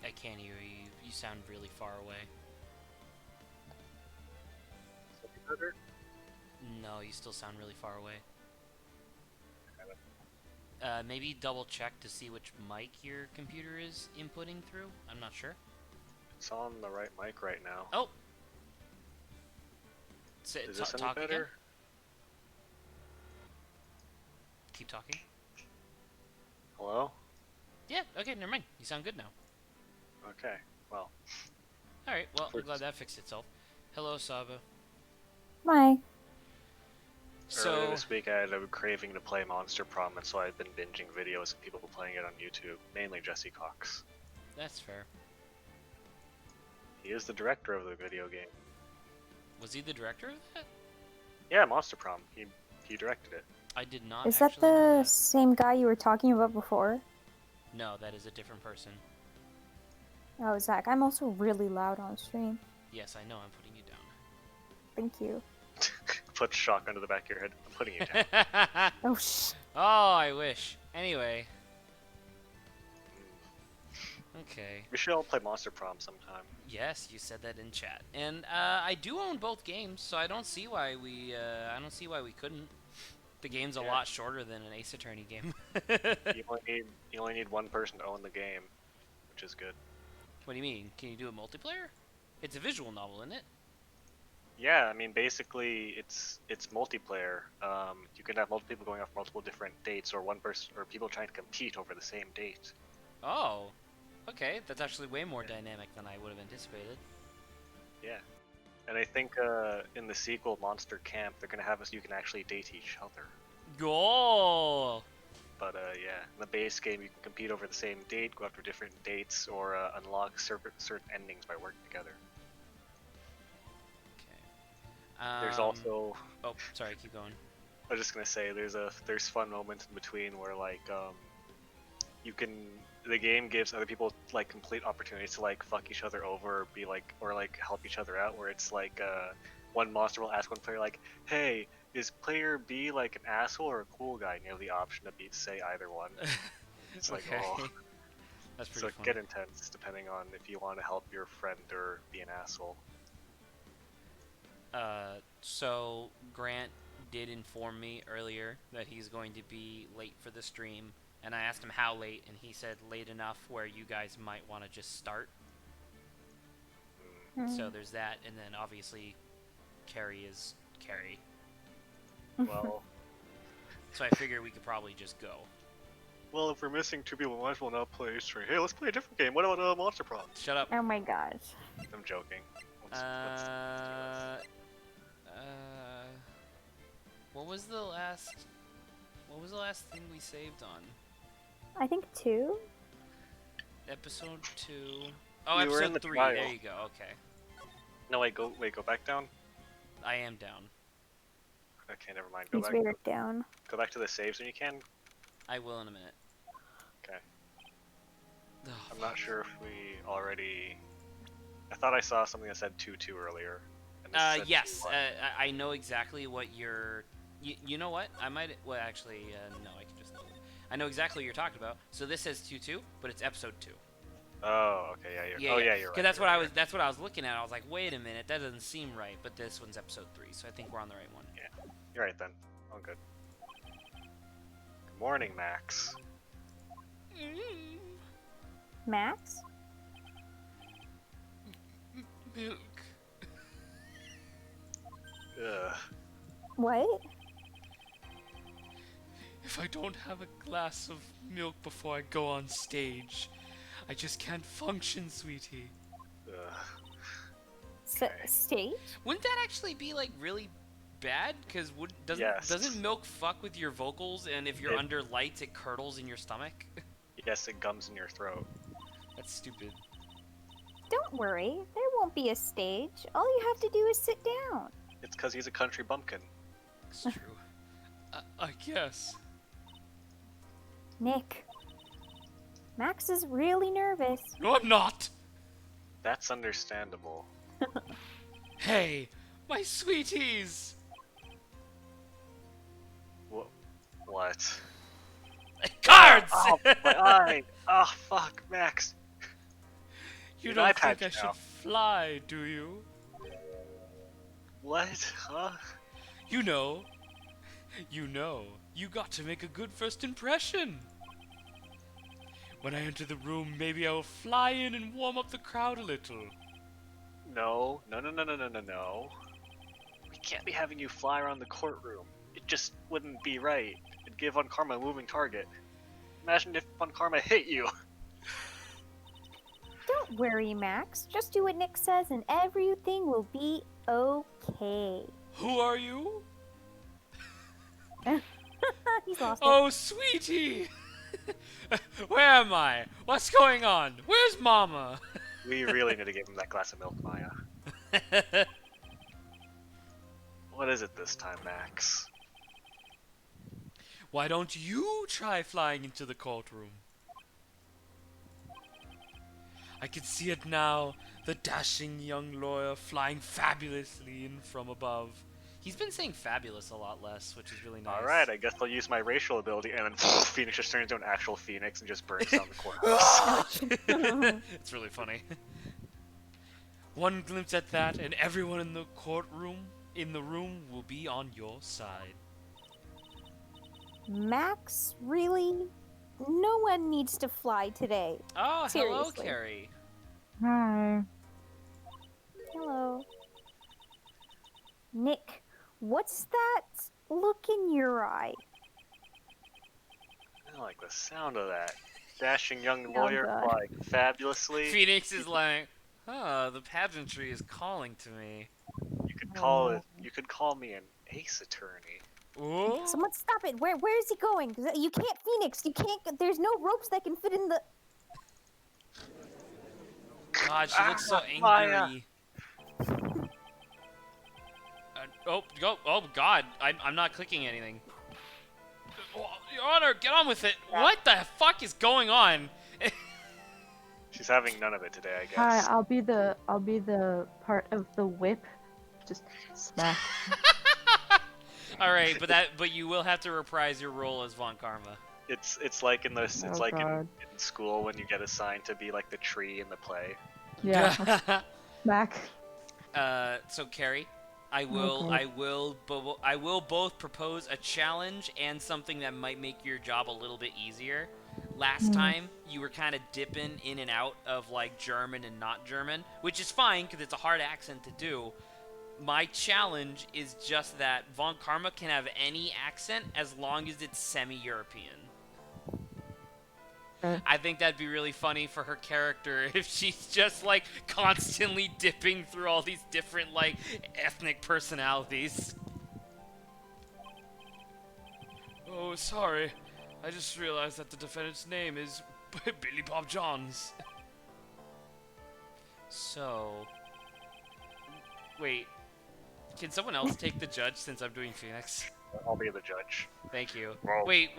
I can't hear you. You sound really far away. Something better? No, you still sound really far away. Maybe double check to see which mic your computer is inputting through. I'm not sure. It's on the right mic right now. Oh! Is this any Talk better? again. Keep talking. Hello? Yeah, okay, never mind. You sound good now. Okay, well. Alright, well, I'm glad that fixed itself. Hello, Saba. Hi. Earlier So, this week I had a craving to play Monster Prom, and so I've been binging videos of people playing it on YouTube, mainly Jesse Cox. that's fair. He is the director of the video game. Was he the director of that? Yeah, Monster Prom. He directed it. I did not Is that actually know the that. same guy you were talking about before? No, that is a different person. Oh, Zach, I'm also really loud on stream. Yes, I know, I'm putting you Thank you. Put shock under the back of your head. I'm putting it down. down. Oh, shh. Oh, I wish. Anyway. Okay. We should all play Monster Prom sometime. Yes, you said that in chat, and I do own both games, so I don't see why we couldn't. The game's a lot shorter than an Ace Attorney game. You only need one person to own the game, which is good. What do you mean? Can you do a multiplayer? It's a visual novel, isn't it? Yeah, I mean basically it's multiplayer. You can have multiple people going off multiple different dates, or one person, or people trying to compete over the same date. Oh, okay. That's actually way more dynamic than I would have anticipated. Yeah, and I think in the sequel, Monster Camp, they're gonna have us. You can actually date each other. Goal. But yeah, in the base game, you can compete over the same date, go after different dates, or unlock certain endings by working together. Okay. There's also. Oh, sorry. Keep going. I was just gonna say there's fun moments in between where like you can the game gives other people like complete opportunities to like fuck each other over, or be like or like help each other out. Where it's like one monster will ask one player like, "Hey, is player B like an asshole or a cool guy?" And you have the option to say either one. It's like, okay. oh, That's so pretty it funny. get intense depending on if you want to help your friend or be an asshole. So Grant did inform me earlier that he's going to be late for the stream, and I asked him how late, and he said late enough where you guys might want to just start. So there's that, and then obviously Carrie is Carrie. Well, So I figure we could probably just go. well, if we're missing two people, we might as well not play straight. Hey, let's play a different game. What about Monster Prom? Shut up. Oh my gosh. I'm joking. Let's What was the last thing we saved on? I think 2? Episode 2. Oh, We were in episode the 3. trial. There you go. Okay. No, go back down. I am down. Okay, never mind. He's very down. Go back to the saves when you can. I will in a minute. Okay. Oh, I'm not sure if we already. I thought I saw something that said 2-2 earlier. And this said yes. 2-1. I know exactly what you're. You know what? I might. Well, actually, no. I can just. I know exactly what you're talking about. So this says 2-2, but it's episode 2. Oh, okay, yeah, Yeah, you're Because right. that's what I was. That's what I was looking at. I was like, wait a minute, that doesn't seem right. But this one's episode 3, so I think we're on the right one. Yeah, you're right then. All good. Good morning, Max. Max? Milk. Ugh. What? If I don't have a glass of milk before I go on stage, I just can't function, sweetie. Ugh. S stage? Wouldn't that actually be like really bad? Because Yes. doesn't milk fuck with your vocals, and if you're It- under lights, it curdles in your stomach? Yes, it gums in your throat. That's stupid. Don't worry, there won't be a stage. All you have to do is sit down. It's because he's a country bumpkin. It's true. I guess. Nick. Max is really nervous. No, I'm not. That's understandable. Hey, my sweeties. What? Cards. Oh, my eye! Oh, fuck, Max. You You're an eye don't think patch I should now. fly, do you? What? Huh? You know, you got to make a good first impression. When I enter the room, maybe I will fly in and warm up the crowd a little. No. We can't be having you fly around the courtroom. It just wouldn't be right. It'd give Von Karma a moving target. Imagine if Von Karma hit you. Don't worry, Max. Just do what Nick says and everything will be okay. Who are you? He's lost it. Oh, sweetie! Where am I? What's going on? Where's Mama? We really need to give him that glass of milk, Maya. What is it this time, Max? Why don't you try flying into the courtroom? I can see it now, the dashing young lawyer flying fabulously in from above. He's been saying fabulous a lot less, which is really nice. Alright, I guess I'll use my racial ability, and then Phoenix just turns into an actual phoenix and just burns down the courthouse. It's really funny. One glimpse at that, and everyone in the room will be on your side. Max, really? No one needs to fly today. Oh, hello, Seriously. Carrie. Hi. Hello. Nick, what's that look in your eye? I like the sound of that. Dashing young Oh, lawyer God. flying fabulously. Phoenix is like, the pageantry is calling to me. You could call it. You could call me an ace attorney. Ooh? Someone stop it. Where is he going? 'Cause you can't Phoenix. You can't. There's no ropes that can fit in the. God, she looks so Maya. angry. Oh, God, I'm not clicking anything. Oh, Your Honor, get on with it. What the fuck is going on? She's having none of it today, I guess. Hi, I'll be the part of the whip. Just smack. All right, but you will have to reprise your role as Von Karma. It's like in this. It's Oh, like God. in school when you get assigned to be like the tree in the play. Yeah, smack. So Carrie, I will both propose a challenge and something that might make your job a little bit easier. Last time you were kind of dipping in and out of like German and not German, which is fine because it's a hard accent to do. My challenge is just that Von Karma can have any accent as long as it's semi-European. I think that'd be really funny for her character if she's just like constantly dipping through all these different like ethnic personalities. Oh, sorry. I just realized that the defendant's name is Billy Bob Johns. So, wait. Can someone else take the judge since I'm doing Phoenix? I'll be the judge. Thank you. Well- Wait.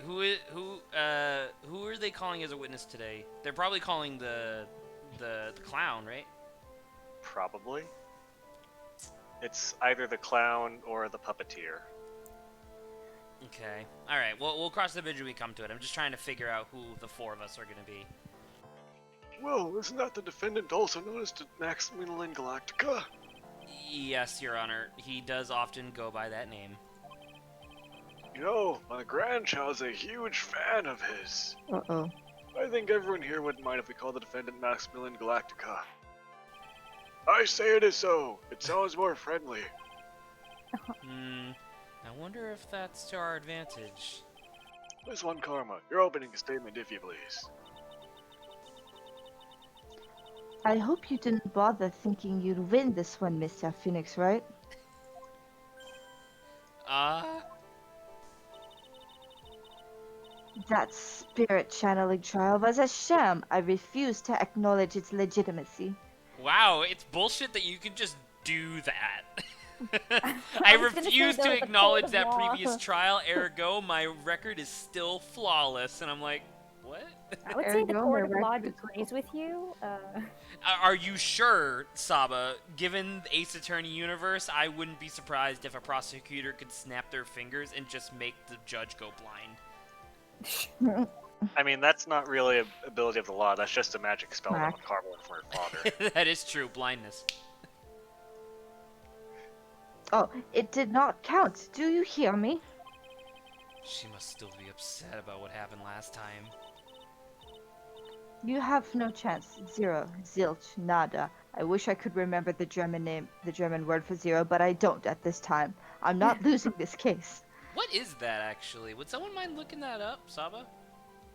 Who are they calling as a witness today? They're probably calling the clown, right? Probably. It's either the clown or the puppeteer. Okay. All right. Well, we'll cross the bridge when we come to it. I'm just trying to figure out who the four of us are going to be. Well, isn't that the defendant also known as Maximilian Galactica? Yes, Your Honor. He does often go by that name. You know, my grandchild's a huge fan of his. Uh-oh. I think everyone here wouldn't mind if we call the defendant Maximilian Galactica. I say it is so. It sounds more friendly. I wonder if that's to our advantage. Miss Von Karma, your opening statement, if you please. I hope you didn't bother thinking you'd win this one, Mr. Phoenix, right? That spirit channeling trial was a sham. I refuse to acknowledge its legitimacy. Wow, it's bullshit that you can just do that. I I was gonna say refuse that to was a acknowledge court of that law. previous trial, ergo my record is still flawless, and I'm like, what? I would There say you the go, court my of law record is agrees with you. Are you sure, Saba? Given the Ace Attorney universe, I wouldn't be surprised if a prosecutor could snap their fingers and just make the judge go blind. I mean, that's not really an ability of the law. That's just a magic spell that Smack. would Karma from her father. That is true. Blindness. Oh, it did not count. Do you hear me? She must still be upset about what happened last time. You have no chance. Zero. Zilch. Nada. I wish I could remember the German name, the German word for zero, but I don't at this time. I'm not losing this case. What is that actually? Would someone mind looking that up, Saba?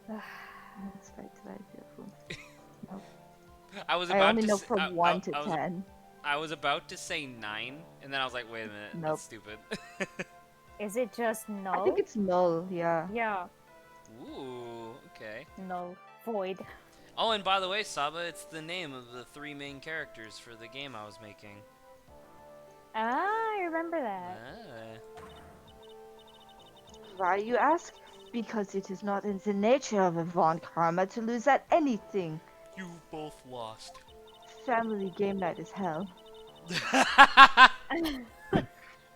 That's right, did I do it? Nope. I was I about only to know s- from I- 1 to I was 10. I was about to say 9, and then I was like, wait a minute, Nope. that's stupid. Is it just no? I think it's null, yeah. Yeah, Ooh, okay. no. Void. Oh, and by the way, Saba, it's the name of the 3 main characters for the game I was making. Ah, I remember that. Ah. Why, you ask? Because it is not in the nature of a Von Karma to lose at anything. You both lost. Family game night is hell.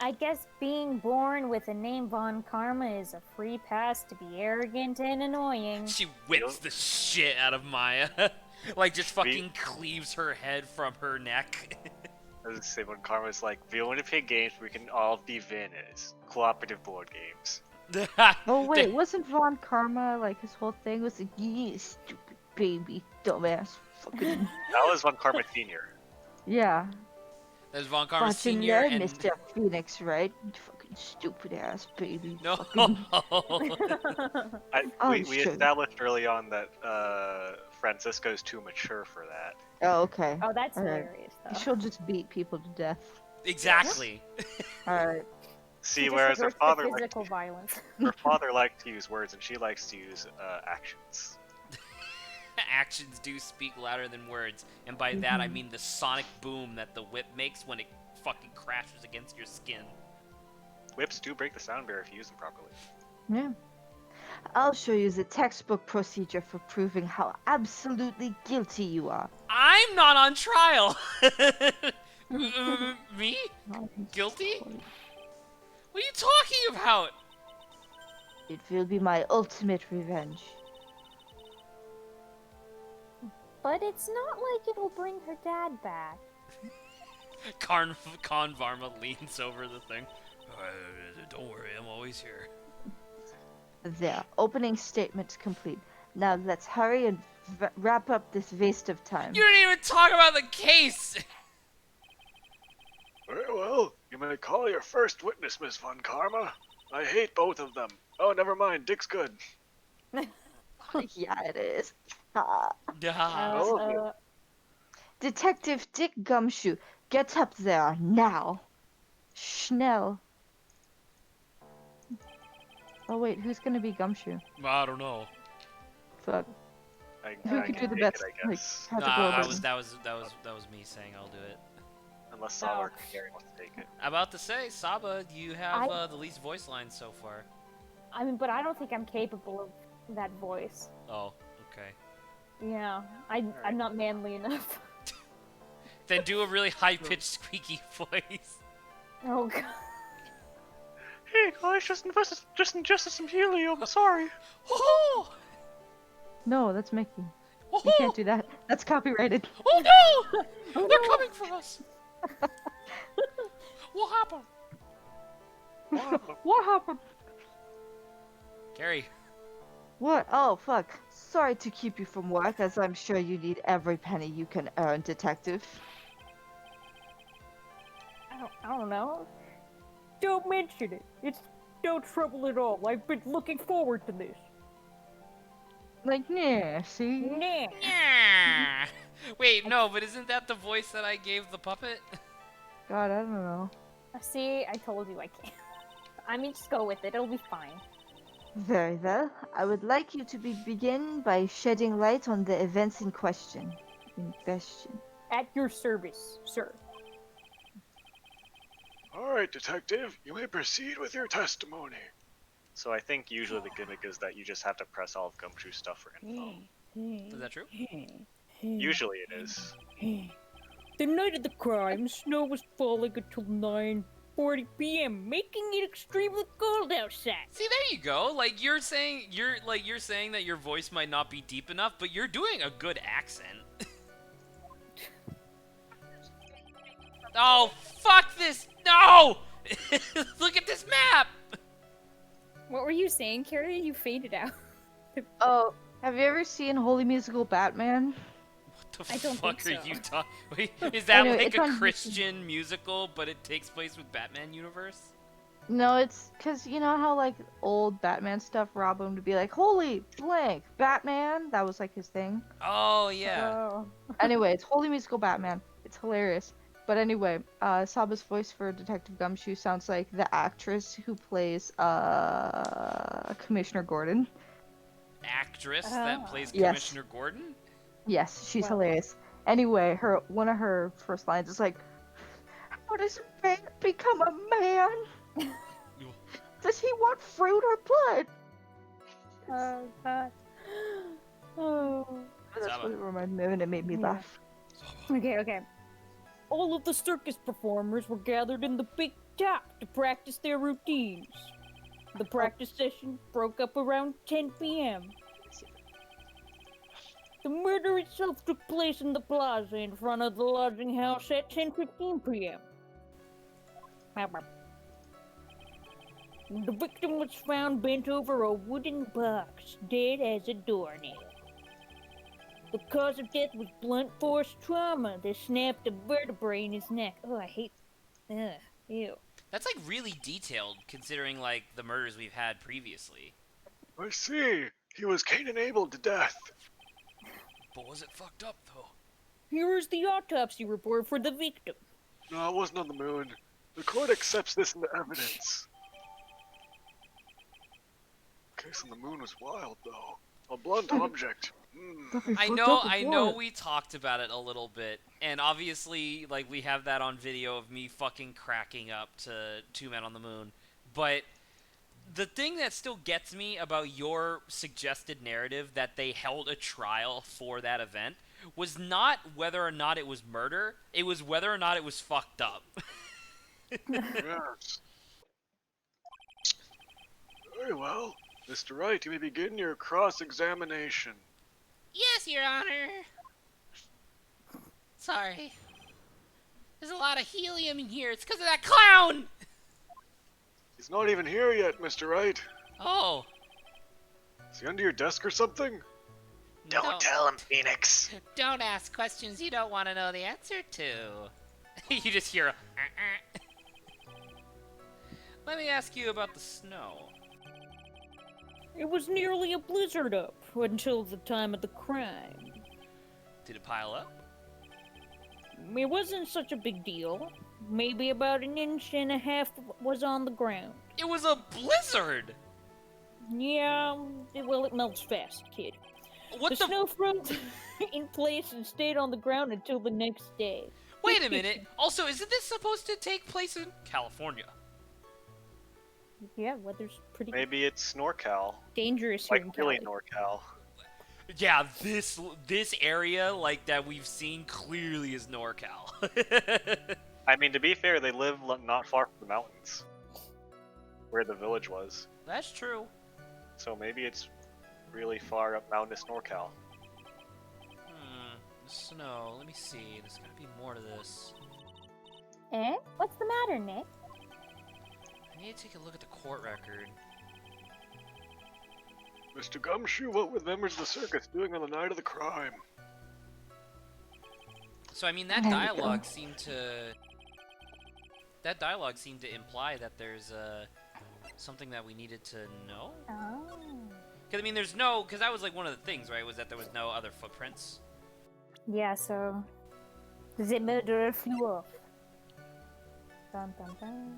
I guess being born with a name Von Karma is a free pass to be arrogant and annoying. She whips the shit out of Maya. Like, just fucking cleaves her head from her neck. I was gonna say when Karma's like, we want to play games where we can all be winners. Cooperative board games. Oh wait, wasn't Von Karma, like, his whole thing was like, you stupid baby, dumbass, fucking... That was when Karma Senior. Yeah. There's Von Karma But you Sr. know, and... Mr. Phoenix, right? You fucking stupid ass baby. No! Fucking... We sure. established early on that Francisco's too mature for that. Oh, okay. Oh, that's Alright. hilarious, though. She'll just beat people to death. Exactly. Alright. See, She just whereas her averts the father, likes, physical violence. her father likes to use words and she likes to use actions. Actions do speak louder than words, and by that I mean the sonic boom that the whip makes when it fucking crashes against your skin. Whips do break the sound barrier if you use them properly. Yeah. I'll show you the textbook procedure for proving how absolutely guilty you are. I'm not on trial! Me? Guilty? What are you talking about? It will be my ultimate revenge. But it's not like it'll bring her dad back. Con Varma leans over the thing. Don't worry, I'm always here. There, opening statement complete. Now let's hurry and wrap up this waste of time. You didn't even talk about the case! Very well. You may call your first witness, Miss Von Karma. I hate both of them. Oh, never mind. Dick's good. Yeah, it is. Ah. Duh. Detective Dick Gumshoe, get up there now. Schnell. Oh wait, who's gonna be Gumshoe? I don't know. Fuck. Who I could do can the take best? it, I Like, guess. have to Nah, go that over was them. that was me saying I'll do it. Unless Saba or Gary wants to take it. I'm about to say, Saba, you have I- the least voice lines so far. I mean, but I don't think I'm capable of that voice. Oh, okay. Yeah, I'm not manly enough. Then do a really high-pitched, squeaky voice. Oh god. Hey guys, just ingested some helium. Sorry. Oh! No, that's Mickey. Oh! You can't do that. That's copyrighted. Oh no! Oh, They're no. coming for us! What happened? What happened? Gary. What? Oh, fuck. Sorry to keep you from work, as I'm sure you need every penny you can earn, detective. I don't know. Don't mention it. It's no trouble at all. I've been looking forward to this. Like, yeah, see? Nah. Yeah. Wait, no, but isn't that the voice that I gave the puppet? God, I don't know. See, I told you I can't. I mean, just go with it. It'll be fine. Very well. I would like you to begin by shedding light on the events in question. At your service, sir. Alright, detective, you may proceed with your testimony. So I think usually the gimmick is that you just have to press all of Gumshoe's stuff for info. Is that true? Usually it is. The night of the crime, snow was falling until 9. 12:40 p.m., making it extremely cold outside. See, there you go. Like you're saying that your voice might not be deep enough, but you're doing a good accent. Oh, fuck this! No! Look at this map! What were you saying, Carrie? You faded out. Oh, have you ever seen Holy Musical Batman? What the I don't fuck think are so. you talking? Wait, is that Anyway, like it's a on YouTube. Christian musical, but it takes place with Batman universe? No, it's because you know how like old Batman stuff, Robin would be like, "Holy blank, Batman." That was like his thing. Oh yeah. Oh. Anyway, it's Holy Musical Batman. It's hilarious. But anyway, Saba's voice for Detective Gumshoe sounds like the actress who plays Commissioner Gordon. Actress that Ah. plays Yes. Commissioner Gordon? Yes, she's Well. hilarious. Anyway, one of her first lines is like, "How does a man become a man? Does he want fruit or blood?" Oh, God. Oh. That's Saba. what it reminded me of, and it made me Yeah. laugh. Okay. All of the circus performers were gathered in the big top to practice their routines. The practice session broke up around 10 p.m. The murder itself took place in the plaza in front of the lodging house at 10:15 p.m. The victim was found bent over a wooden box, dead as a doornail. The cause of death was blunt force trauma that snapped a vertebrae in his neck. Oh, I hate. Ugh, ew. That's like really detailed considering like the murders we've had previously. I see. He was Cain and Abel to death. But was it fucked up though? Here is the autopsy report for the victim. No, it wasn't on the moon. The court accepts this into evidence. The case on the moon was wild, though. A blunt object. I know we talked about it a little bit, and obviously, like, we have that on video of me fucking cracking up to Two Men on the Moon, but the thing that still gets me about your suggested narrative that they held a trial for that event was not whether or not it was murder, it was whether or not it was fucked up. Yes. Very well. Mr. Wright, you may begin your cross-examination. Yes, Your Honor. Sorry. There's a lot of helium in here. It's because of that clown! He's not even here yet, Mr. Wright. Oh. Is he under your desk or something? Don't tell him, Phoenix. Don't ask questions you don't want to know the answer to. You just hear a Let me ask you about the snow. It was nearly a blizzard up until the time of the crime. Did it pile up? It wasn't such a big deal. Maybe about 1.5 inches was on the ground. It was a blizzard! Yeah, well, it melts fast, kid. What The snow froze in place and stayed on the ground until the next day. Wait a minute. Also, isn't this supposed to take place in California? Yeah, weather's pretty Maybe it's NorCal. dangerous here in Like, really Cali. NorCal. Yeah, this area, like, that we've seen clearly is NorCal. I mean, to be fair, they live not far from the mountains. Where the village was. That's true. So maybe it's really far up mountainous NorCal. Snow. Let me see. There's gotta be more to this. Eh? What's the matter, Nick? I need to take a look at the court record. Mr. Gumshoe, what were the members of the circus doing on the night of the crime? So, I mean, that dialogue seemed to... That dialogue seemed to imply that there's, something that we needed to know? Oh. Because, I mean, there's no... Because that was, like, one of the things, right? Was that there was no other footprints? Yeah, so the murderer flew off. Dun, dun, dun.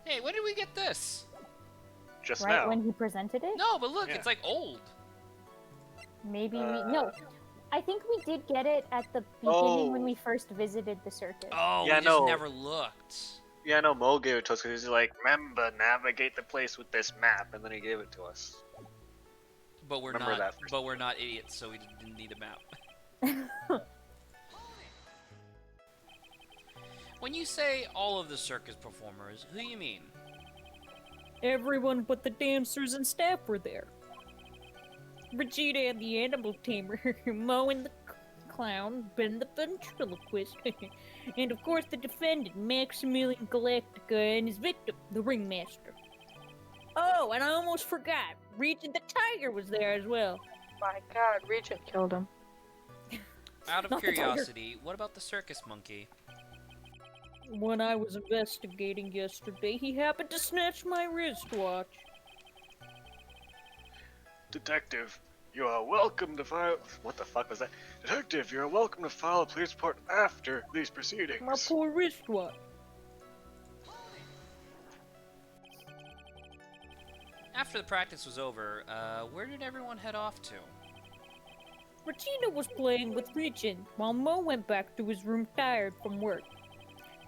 Hey, when did we get this? Just Right now. when he presented it? No, but look, Yeah. it's, like, old. Maybe we... No, I think we did get it at the beginning when we first visited the circus. Oh, Yeah, we just no. never looked. Yeah, no, Mo gave it to us because he's like, remember, navigate the place with this map, and then he gave it to us. But we're Remember not. that first But we're not idiots, so we didn't need a map. When you say all of the circus performers, who you mean? Everyone but the dancers and staff were there. Regina and the animal tamer, Mo and the clown, Ben the ventriloquist, and of course the defendant, Maximilian Galactica, and his victim, the ringmaster. Oh, and I almost forgot, Regent the tiger was there as well. My God, Regent killed him. Out of Not the tiger. curiosity, what about the circus monkey? When I was investigating yesterday, he happened to snatch my wristwatch. Detective, you are welcome to file. What the fuck was that? Detective, you are welcome to file a police report after these proceedings. My poor wristwatch. After the practice was over, where did everyone head off to? Regina was playing with Regent, while Mo went back to his room tired from work.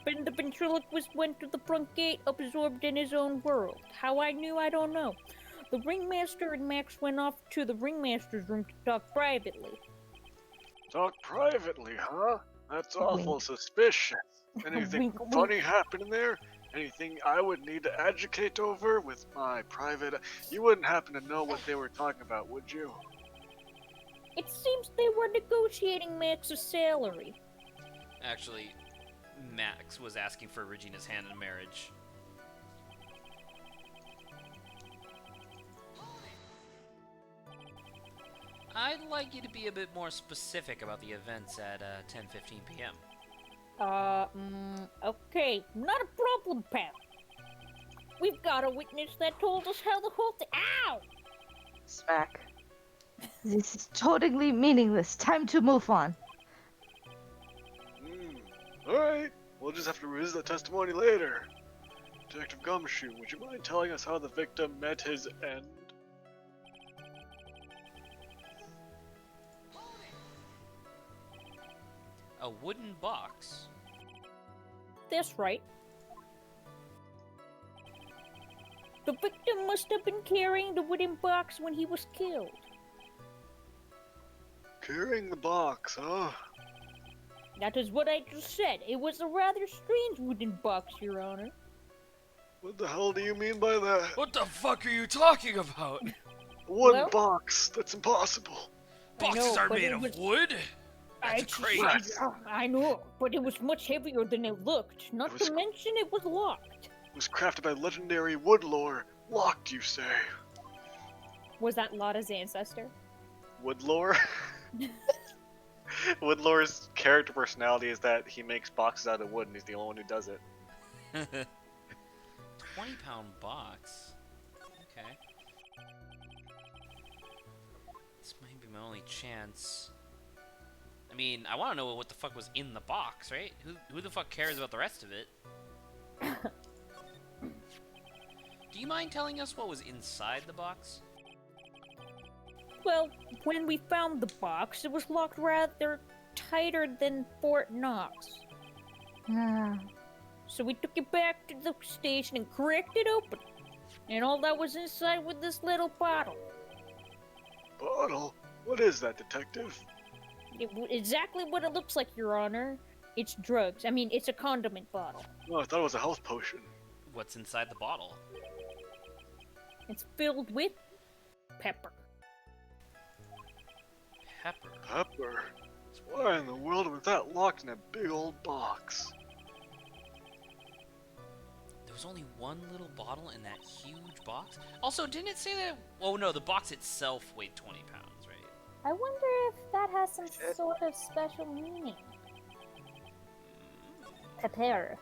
Ben the ventriloquist went to the front gate, absorbed in his own world. How I knew, I don't know. The ringmaster and Max went off to the ringmaster's room to talk privately. Talk privately, huh? That's awful suspicious. Anything Wink, wink. funny happen in there? Anything I would need to educate over with my private... You wouldn't happen to know what they were talking about, would you? It seems they were negotiating Max's salary. Actually, Max was asking for Regina's hand in marriage. I'd like you to be a bit more specific about the events at 10:15 p.m. Okay, not a problem, pal. We've got a witness that told us how the whole thing. Ow! Smack. This is totally meaningless. Time to move on. Alright, we'll just have to revisit the testimony later. Detective Gumshoe, would you mind telling us how the victim met his end? A wooden box. That's right. The victim must have been carrying the wooden box when he was killed. Carrying the box, huh? That is what I just said. It was a rather strange wooden box, Your Honor. What the hell do you mean by that? What the fuck are you talking about? A wooden Well- box? That's impossible. Boxes know, are but made it of was- wood? That's crazy. I know, but it was much heavier than it looked. Not It was- to mention it was locked. It was crafted by legendary wood lore. Locked, you say? Was that Lotta's ancestor? Wood lore? Wood lore's character personality is that he makes boxes out of wood and he's the only one who does it. 20-pound box. Okay. This might be my only chance. I mean, I want to know what the fuck was in the box, right? Who the fuck cares about the rest of it? Do you mind telling us what was inside the box? Well, when we found the box, it was locked rather tighter than Fort Knox. Ah, So we took it back to the station and cracked it open. And all that was inside was this little bottle. Bottle? What is that, detective? Exactly what it looks like, Your Honor. It's drugs. I mean, it's a condiment bottle. Oh, I thought it was a health potion. What's inside the bottle? It's filled with pepper. Pepper. Pepper? Why in the world was that locked in a big old box? There was only one little bottle in that huge box? Also, didn't it say that... Oh no, the box itself weighed 20 pounds, right? I wonder if that has some sort of special meaning. Pepper.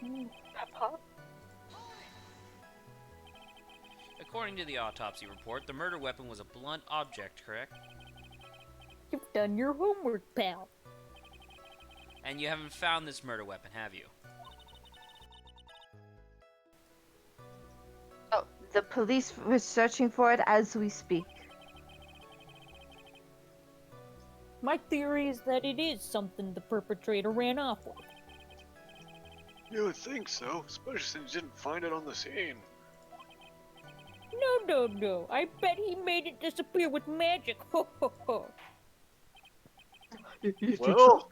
Peppa? According to the autopsy report, the murder weapon was a blunt object, correct? You've done your homework, pal. And you haven't found this murder weapon, have you? Oh, the police were searching for it as we speak. My theory is that it is something the perpetrator ran off with. You would think so, especially since you didn't find it on the scene. No. I bet he made it disappear with magic. Ho ho ho. Well,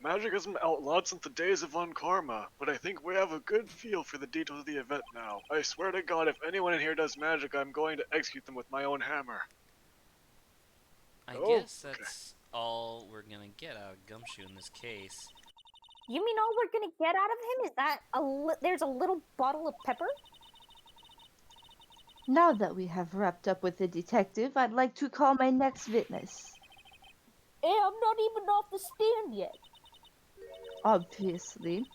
Magic hasn't outlawed since the days of Karma, but I think we have a good feel for the details of the event now. I swear to God, if anyone in here does magic, I'm going to execute them with my own hammer. I Oh, guess okay. that's all we're gonna get out of Gumshoe in this case. You mean all we're gonna get out of him is that there's a little bottle of pepper? Now that we have wrapped up with the detective, I'd like to call my next witness. Hey, I'm not even off the stand yet. Obviously,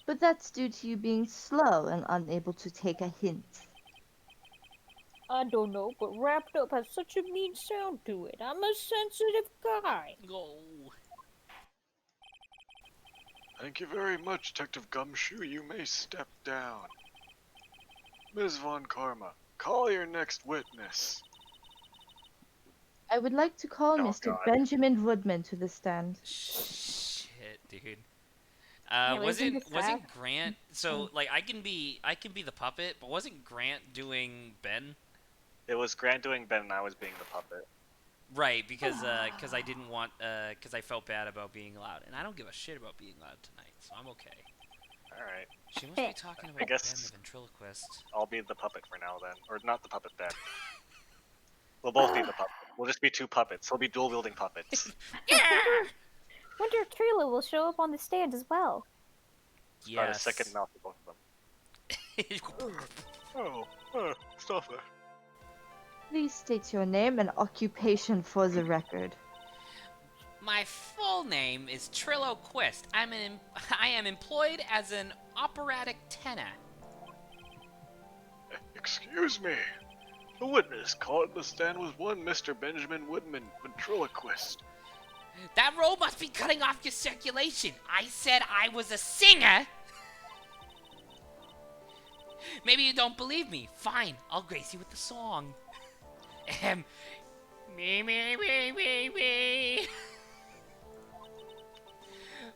but that's due to you being slow and unable to take a hint. I don't know, but wrapped up has such a mean sound to it. I'm a sensitive guy. Go. Thank you very much, Detective Gumshoe. You may step down. Ms. Von Karma, call your next witness. I would like to call Oh, Mr. God. Benjamin Woodman to the stand. Shit, dude. Yeah, isn't this wasn't sad? Grant? So like I can be the puppet, but wasn't Grant doing Ben? It was Grant doing Ben and I was being the puppet. Right, because I didn't want because I felt bad about being loud, and I don't give a shit about being loud tonight, so I'm okay. Alright. She must be talking about guess- Ben the ventriloquist. I'll be the puppet for now then. Or not the puppet then. We'll both be the puppet. We'll just be two puppets. We'll be dual wielding puppets. Wonder if Trila will show up on the stand as well. About a second mouth for both of them. Stop it. Please state your name and occupation for the record. My full name is Trillo Quist. I am employed as an operatic tenor. Excuse me. The witness called the stand was one Mr. Benjamin Woodman, ventriloquist. That roll must be cutting off your circulation. I said I was a singer. Maybe you don't believe me. Fine, I'll grace you with the song. Me, me, me, me, me.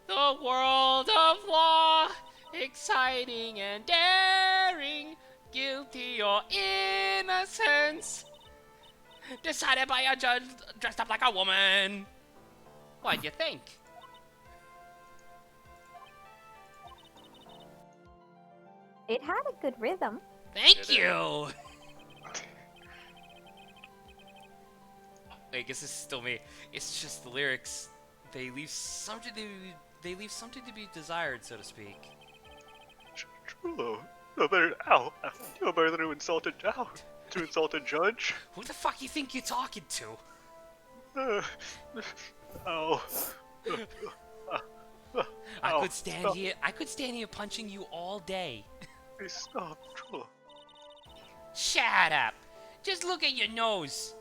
The world of law, exciting and daring, guilty or innocence, decided by a judge dressed up like a woman. What'd you think? It had a good rhythm. Thank you! I guess this is still me. It's just the lyrics. They leave something to be desired, so to speak. Trullo, no better now. No better than to insult a judge. Who the fuck you think you're talking to? Oh. I could stand here punching you all day. Please stop, Trullo. Shut up! Just look at your nose.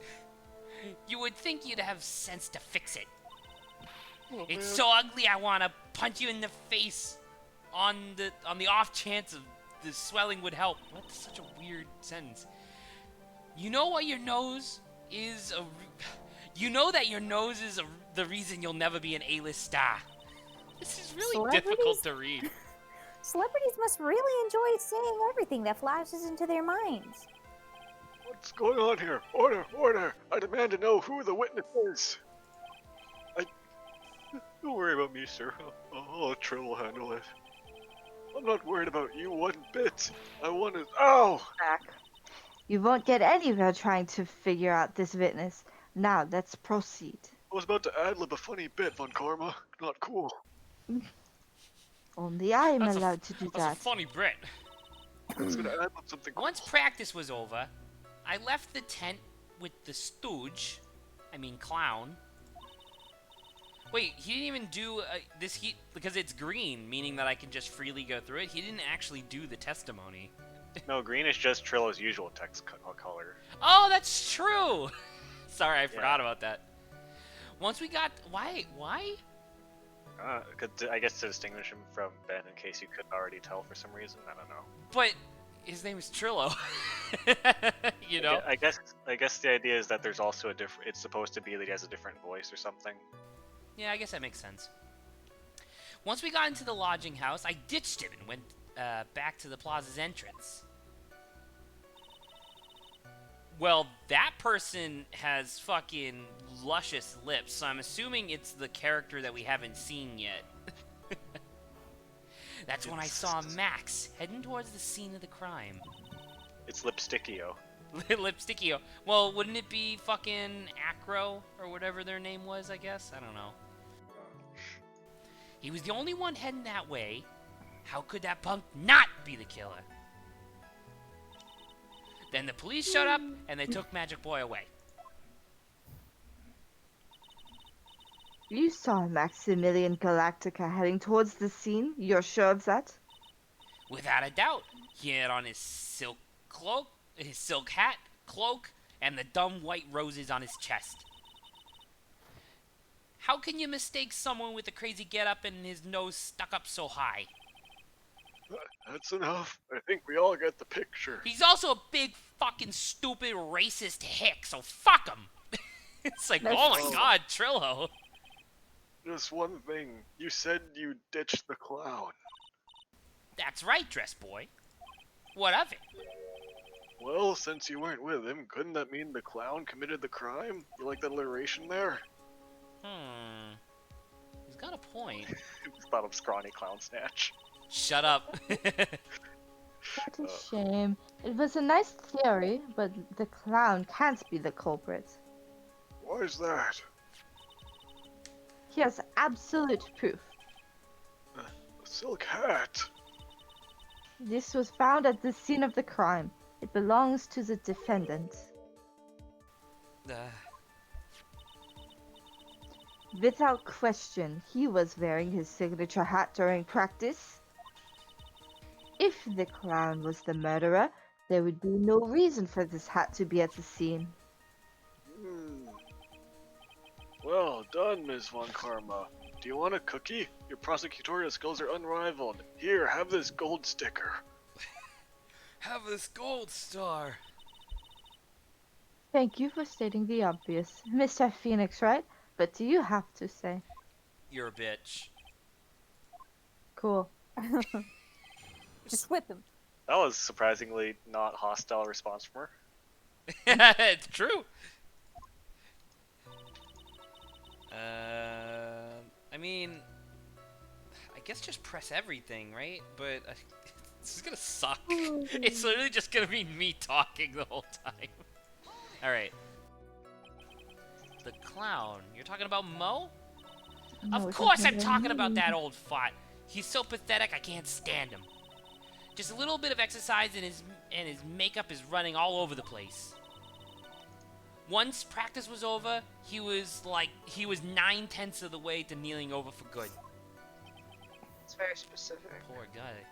You would think you'd have sense to fix it. Oh, It's man. so ugly I wanna punch you in the face on the off chance of the swelling would help. That's such a weird sentence. You know what your nose is you know that your nose is the reason you'll never be an A-list star. This is really difficult to read. Celebrities must really enjoy saying everything that flashes into their minds. What's going on here? Order, order! I demand to know who the witness is. Don't worry about me, sir. I'll Trill handle it. I'm not worried about you one bit. I want to. Ow! Back. You won't get anywhere trying to figure out this witness. Now, let's proceed. I was about to ad-lib a funny bit, Von Karma. Not cool. Only I am That's allowed to do That's a that. funny Brit. I was gonna ad-lib something cool. Once practice was over, I left the tent with the stooge. I mean clown. Wait, he didn't even do this heat because it's green, meaning that I can just freely go through it. He didn't actually do the testimony. No, green is just Trillo's usual text color. Oh, that's true. Sorry, I forgot about that. Once we got why? I guess to distinguish him from Ben, in case you couldn't already tell for some reason. I don't know. But his name is Trillo. You know? I guess the idea is that there's also a different. It's supposed to be that he has a different voice or something. Yeah, I guess that makes sense. Once we got into the lodging house, I ditched him and went back to the plaza's entrance. Well, that person has fucking luscious lips, so I'm assuming it's the character that we haven't seen yet. That's when I saw Max heading towards the scene of the crime. It's Lipstickio. Lipstickio. Well, wouldn't it be fucking Acro or whatever their name was, I guess? I don't know. He was the only one heading that way. How could that punk not be the killer? Then the police showed up and they took Magic Boy away. You saw Maximilian Galactica heading towards the scene? You're sure of that? Without a doubt. He had on his silk cloak, his silk hat, cloak, and the dumb white roses on his chest. How can you mistake someone with a crazy getup and his nose stuck up so high? That's enough. I think we all get the picture. He's also a big fucking stupid racist hick, so fuck him. It's like, That's oh my true. god, Trillo. Just one thing. You said you ditched the clown. That's right, dress boy. What of it? Well, since you weren't with him, couldn't that mean the clown committed the crime? You like that alliteration there? He's got a point. It's about a scrawny clown snatch. Shut up. What a shame. It was a nice theory, but the clown can't be the culprit. Why is that? He has absolute proof. A silk hat. This was found at the scene of the crime. It belongs to the defendant. Without question, he was wearing his signature hat during practice. If the clown was the murderer, there would be no reason for this hat to be at the scene. Well done, Ms. Von Karma. Do you want a cookie? Your prosecutorial skills are unrivaled. Here, have this gold sticker. Have this gold star. Thank you for stating the obvious. Mr. Phoenix, right? But do you have to say? You're a bitch. Cool. Just whip him. That was surprisingly not hostile response from her. It's true. I mean, I guess just press everything, right? But this is gonna suck. It's literally just gonna be me talking the whole time. Alright. The clown. You're talking about Mo? No, Of it's course okay. I'm talking about that old fart. He's so pathetic I can't stand him. Just a little bit of exercise and his makeup is running all over the place. Once practice was over, he was 9/10 of the way to kneeling over for good. It's very specific. Poor guy.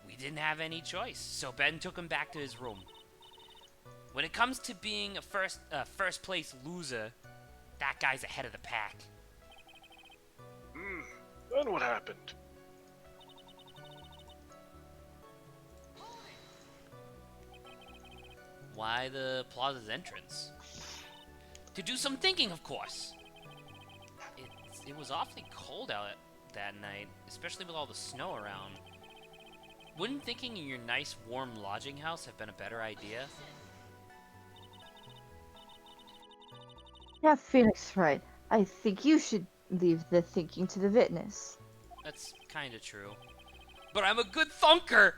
We didn't have any choice, so Ben took him back to his room. When it comes to being a first place loser, that guy's ahead of the pack. Then what happened? Why the plaza's entrance? To do some thinking, of course. It was awfully cold out that night, especially with all the snow around. Wouldn't thinking in your nice, warm lodging house have been a better idea? Yeah, Phoenix, right. I think you should leave the thinking to the witness. That's kinda true. But I'm a good thunker!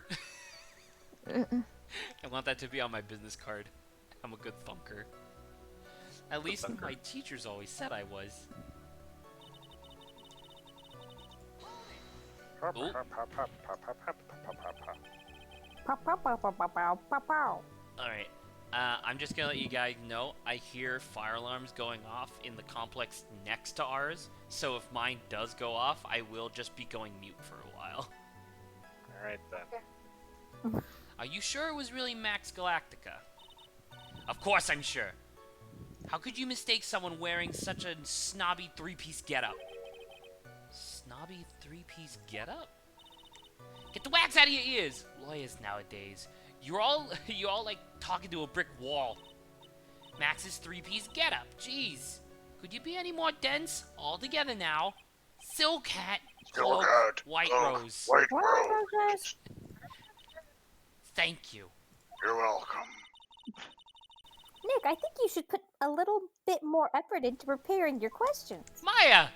I want that to be on my business card. I'm a good thunker. At least my teachers always said I was. Ooh. Pow, pow, pow, pow, pow, pow, pow, pow. Alright. I'm just gonna let you guys know, I hear fire alarms going off in the complex next to ours, so if mine does go off, I will just be going mute for a while. Alright then. Are you sure it was really Max Galactica? Of course I'm sure. How could you mistake someone wearing such a snobby three-piece getup? Snobby three-piece getup? Get the wax out of your ears! Lawyers nowadays. You all like talking to a brick wall. Max's three-piece getup. Jeez. Could you be any more dense? All together now. Silk hat, cloak, white rose. White What rose. was this? Thank you. You're welcome. Nick, I think you should put a little bit more effort into preparing your questions. Maya!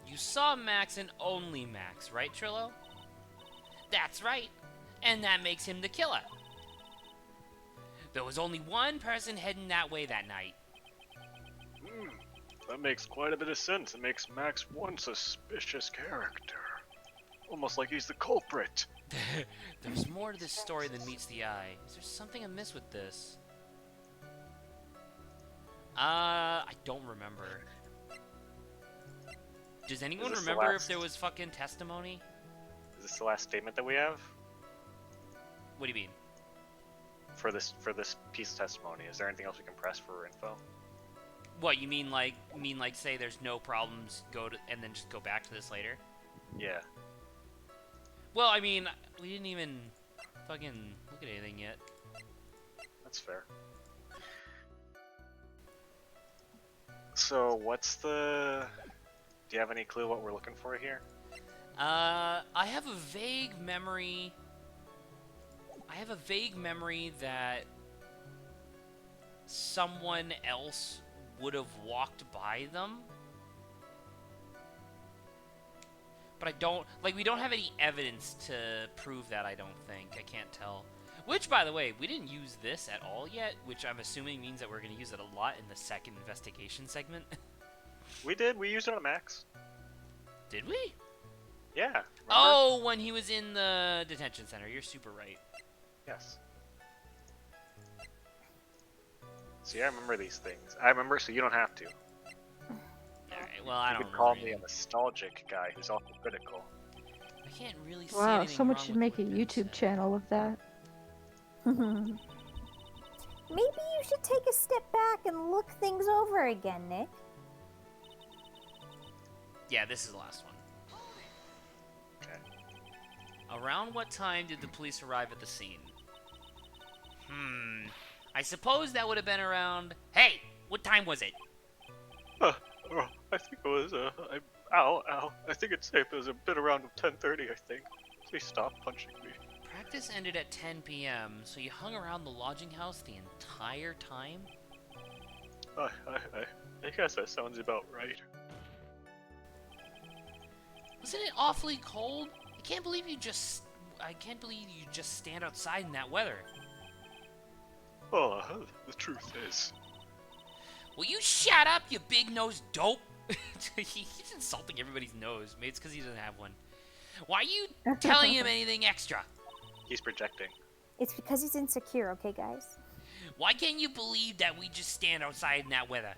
You saw Max and only Max, right, Trillo? That's right. And that makes him the killer. There was only one person heading that way that night. That makes quite a bit of sense. It makes Max one suspicious character. Almost like he's the culprit. There's more to this story than meets the eye. Is there something amiss with this? I don't remember. Does anyone this the remember if last- there was fucking testimony? Is this the last statement that we have What do you mean? for this piece of testimony? Is there anything else we can press for info? What, you mean like say there's no problems, and then just go back to this later? Yeah. Well, I mean, we didn't even fucking look at anything yet. That's fair. So, what's the... Do you have any clue what we're looking for here? I have a vague memory. I have a vague memory that someone else would have walked by them. But I don't, like, we don't have any evidence to prove that, I don't think. I can't tell. Which, by the way, we didn't use this at all yet, which I'm assuming means that we're going to use it a lot in the second investigation segment. We did. We used it on Max. Did we? Yeah. Remember? Oh, when he was in the detention center. You're super right. Yes. See, I remember these things. I remember, so you don't have to. Alright, well, I You don't could call remember me a anything. nostalgic guy who's also critical. I can't really see Wow, anything someone wrong should with make a what you YouTube said. channel of that. Maybe you should take a step back and look things over again, Nick. Yeah, this is the last one. Okay. Around what time did the police arrive at the scene? I suppose that would have been around... Hey! What time was it? I think it was, ow. I think it's safe. It was a bit around 10:30, I think. Please stop punching me. Practice ended at 10 p.m., so you hung around the lodging house the entire time? I guess that sounds about right. Wasn't it awfully cold? I can't believe you just stand outside in that weather. Oh, the truth is. Will you shut up, you big-nosed dope? He's insulting everybody's nose. Maybe it's because he doesn't have one. Why are you telling him anything extra? He's projecting. It's because he's insecure, okay, guys? Why can't you believe that we just stand outside in that weather?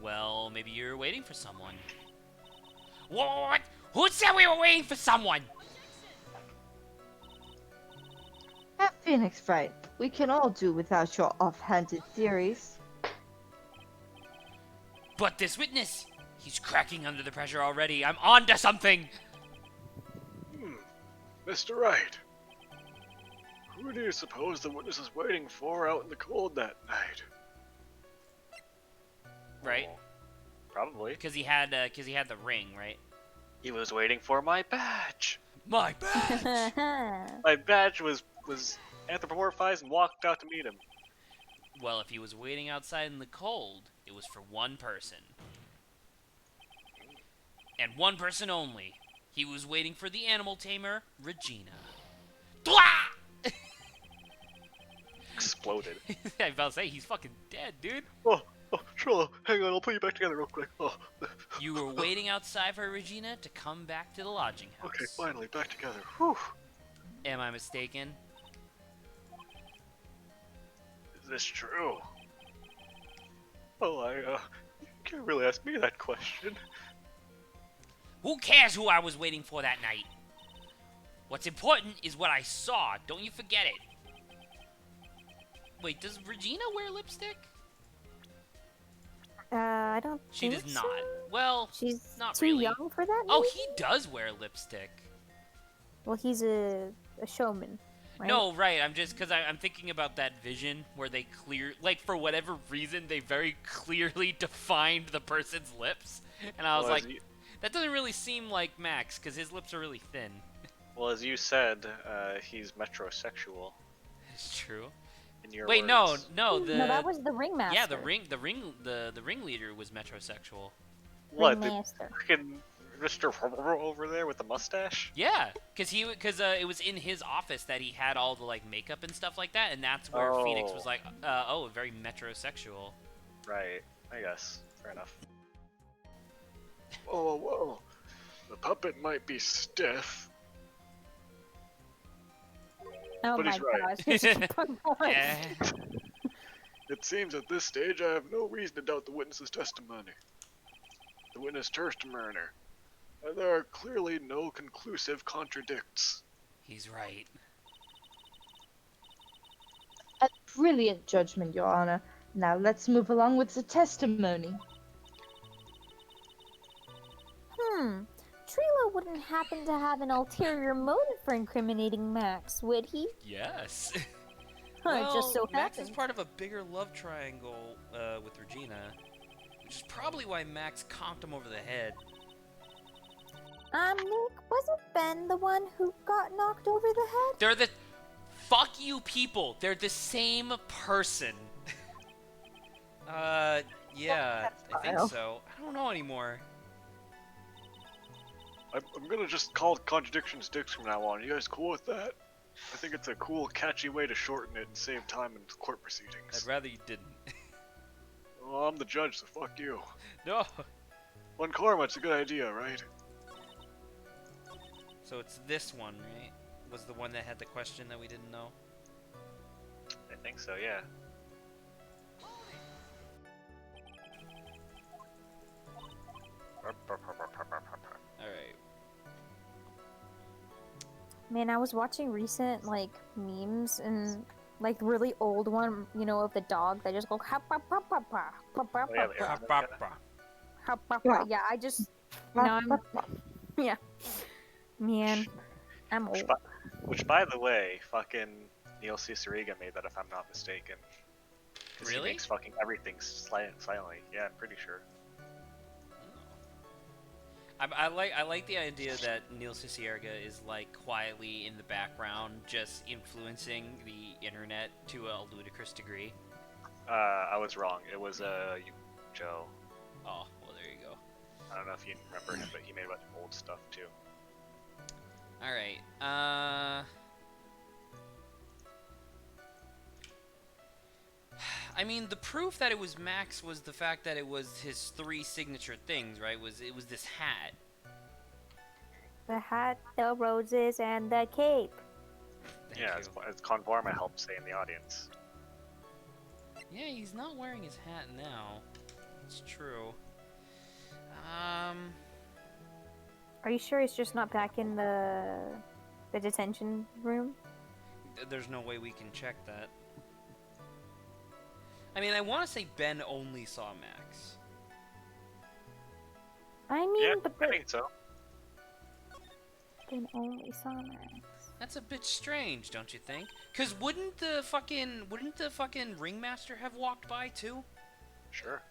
Well, maybe you're waiting for someone. What? Who said we were waiting for someone? At Phoenix Fright, we can all do without your offhanded theories. But this witness, he's cracking under the pressure already. I'm on to something. Mr. Wright. Who do you suppose the witness is waiting for out in the cold that night? Right? Probably. Because he had the ring, right? He was waiting for my badge. My badge. My badge was anthropomorphized and walked out to meet him. Well, if he was waiting outside in the cold, it was for one person. And one person only. He was waiting for the animal tamer, Regina. Dwah! Exploded. I was about to say, he's fucking dead, dude. Oh, Trello, hang on, I'll put you back together real quick. Oh, You were waiting outside for Regina to come back to the lodging house. okay, finally, back together. Whew. Am I mistaken? Is this true? Well, you can't really ask me that question. Who cares who I was waiting for that night? What's important is what I saw. Don't you forget it. Wait, does Regina wear lipstick? I don't She think does so. not. Well, She's not too really. young for that, Oh, maybe? he does wear lipstick. Well, he's a showman, right? No, right. I'm just because I'm thinking about that vision where they for whatever reason, they very clearly defined the person's lips, and I was Well, like, That doesn't really seem like Max, because his lips are really thin. Well, as you said, he's metrosexual. It's true. In your Wait, words. no, No, that was the ringmaster. Yeah, the ringleader was metrosexual. What? The Ringmaster. freaking Mr. over there with the mustache? Yeah, because it was in his office that he had all the like makeup and stuff like that, and that's where Phoenix was Oh. like, very metrosexual. Right. I guess. Fair enough. Whoa. The puppet might be stiff. Oh But my he's right. gosh. Just keep on going. Yeah. It seems at this stage I have no reason to doubt the witness's testimony. The witness testimony. And there are clearly no conclusive contradicts. He's right. A brilliant judgment, Your Honor. Now let's move along with the testimony. Trilo wouldn't happen to have an ulterior motive for incriminating Max, would he? Yes. It just so Max happens. is part of a bigger love triangle with Regina, which is probably why Max conked him over the head. Nick, wasn't Ben the one who got knocked over the head? They're the fuck you people. They're the same person. Yeah, I think Pedophile. so. I don't know anymore. I'm gonna just call contradictions dicks from now on. You guys cool with that? I think it's a cool, catchy way to shorten it and save time in court I'd proceedings. rather you didn't. Well, I'm the judge, so fuck you. No. One karma, it's a good idea, right? So it's this one, right? Was the one that had the question that we didn't know? I think so, yeah. Alright. Man, I was watching recent, like, memes and, like, the really old one, you know, of the dog that just go, ha pa pa pa pa, pa pa Oh, yeah, pa the pa, Arizona guy. ha pa pa. Yeah, I just, now I'm, yeah. Man, I'm Which, old. which, by the way, fucking Neil Cicerega made that, if I'm not mistaken. 'Cause Really? He makes fucking everything silently. Yeah, I'm pretty sure. I like the idea that Neil Cicerega is like quietly in the background, just influencing the internet to a ludicrous degree. I was wrong. It was Joe. Oh, well there you go. I don't know if you remember him, but he made a bunch of old stuff too. All right. I mean, the proof that it was Max was the fact that it was his 3 signature things, right? It was this hat. The hat, the roses, and the cape. Thank Yeah, you. as Conforma helped say in the audience. Yeah, he's not wearing his hat now. It's true. Are you sure he's just not back in the detention room? There's no way we can check that. I mean, I want to say Ben only saw Max. I mean, Yeah, but I think so. they only saw Max. That's a bit strange, don't you think? Cause wouldn't the fucking ringmaster have walked by too? Sure.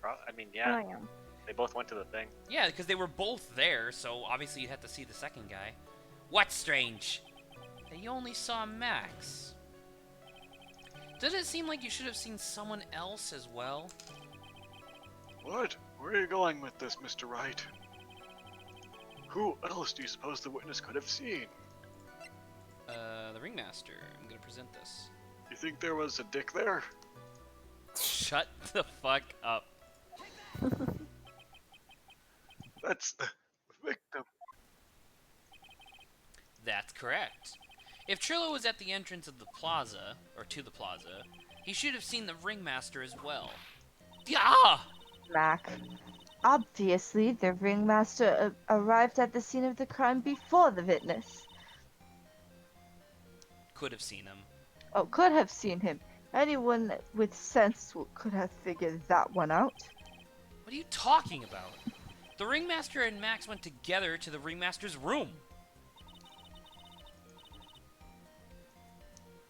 I mean, yeah, Oh, yeah. they both went to the thing. Yeah, because they were both there, so obviously you'd have to see the second guy. What's strange? That you only saw Max. Doesn't it seem like you should have seen someone else as well? What? Where are you going with this, Mr. Wright? Who else do you suppose the witness could have seen? The ringmaster. I'm gonna present this. You think there was a dick there? Shut the fuck up. That's the victim. That's correct. If Trillo was at the entrance of the plaza, or to the plaza, he should have seen the ringmaster as well. Yeah! Mac. Obviously, the ringmaster arrived at the scene of the crime before the witness. Could have seen him. Oh, could have seen him. Anyone with sense could have figured that one out. What are you talking about? The ringmaster and Max went together to the ringmaster's room.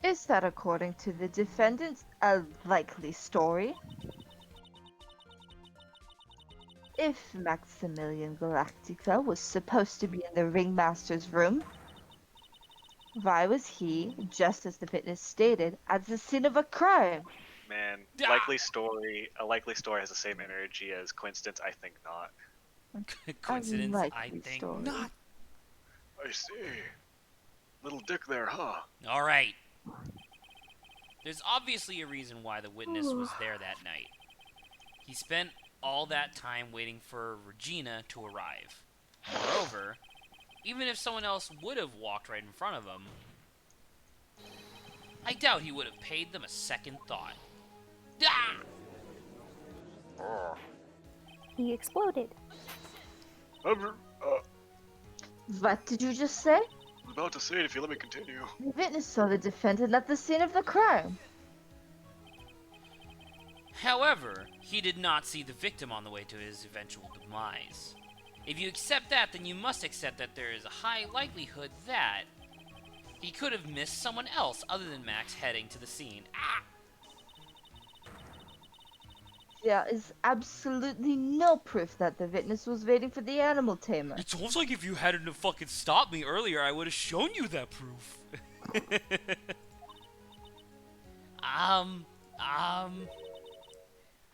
Is that, according to the defendant, a likely story? If Maximilian Galactica was supposed to be in the Ringmaster's room, why was he, just as the witness stated, at the scene of a crime? Man, Ah! a likely story has the same energy as coincidence. I think not. Coincidence? I Unlikely think story. not. I see. Little dick there, huh? All right. There's obviously a reason why the witness was there that night. He spent all that time waiting for Regina to arrive. Moreover, even if someone else would have walked right in front of him, I doubt he would have paid them a second thought. Ah! He exploded. What did you just say? I'm about to say it if you let me continue. The witness saw the defendant at the scene of the crime. However, he did not see the victim on the way to his eventual demise. If you accept that, then you must accept that there is a high likelihood that he could have missed someone else other than Max heading to the scene. Ah! There is absolutely no proof that the witness was waiting for the animal tamer. It's almost like if you hadn't have fucking stopped me earlier, I would have shown you that proof.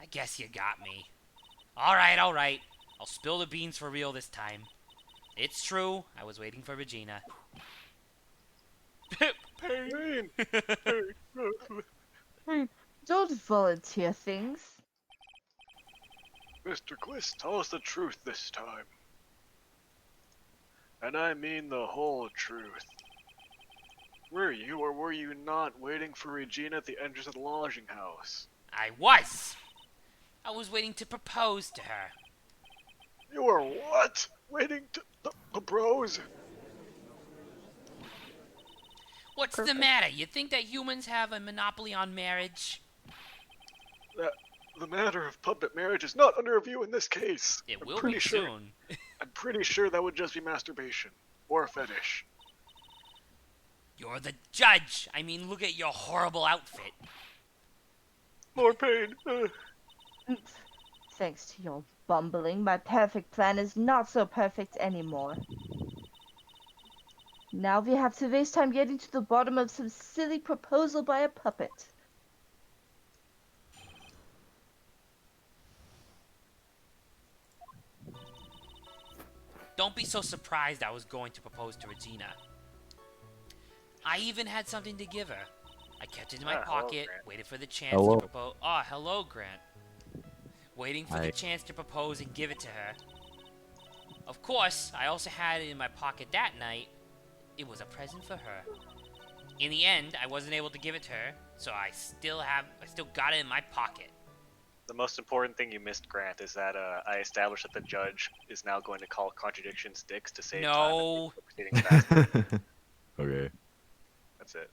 I guess you got me. Alright. I'll spill the beans for real this time. It's true, I was waiting for Regina. Pain. Don't volunteer things. Mr. Quist, tell us the truth this time. And I mean the whole truth. Were you or were you not waiting for Regina at the entrance of the lodging house? I was! I was waiting to propose to her. You were what? Waiting to propose? What's the matter? You think that humans have a monopoly on marriage? The matter of puppet marriage is not under review in this case. It I'm will pretty be sure, soon. I'm pretty sure that would just be masturbation. Or a fetish. You're the judge! I mean, look at your horrible outfit. More pain. Thanks to your bumbling, my perfect plan is not so perfect anymore. Now we have to waste time getting to the bottom of some silly proposal by a puppet. Don't be so surprised I was going to propose to Regina. I even had something to give her. I kept it in my hello, pocket, Grant. waited for the chance Hello. to propose. Oh, hello, Grant. Waiting for Hi. the chance to propose and give it to her. Of course, I also had it in my pocket that night. It was a present for her. In the end, I wasn't able to give it to her, so I still got it in my pocket. The most important thing you missed, Grant, is that I established that the judge is now going to call contradictions dicks to save time. No. Proceeding faster. Okay. That's it.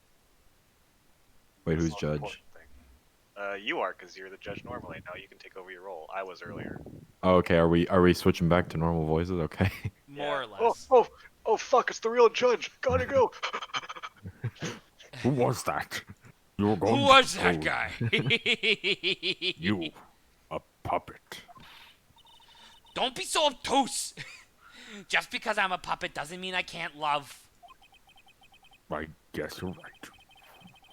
Wait, That's who's the most judge? important thing. You are, because you're the judge normally. Now you can take over your role. I was earlier. Oh, okay, are we switching back to normal voices? Okay. More or Oh, less. oh, fuck! It's the real judge. Gotta go. Who was that? You were Who going to was that propose. guy? You, a puppet. Don't be so obtuse! Just because I'm a puppet doesn't mean I can't love. I guess you're right.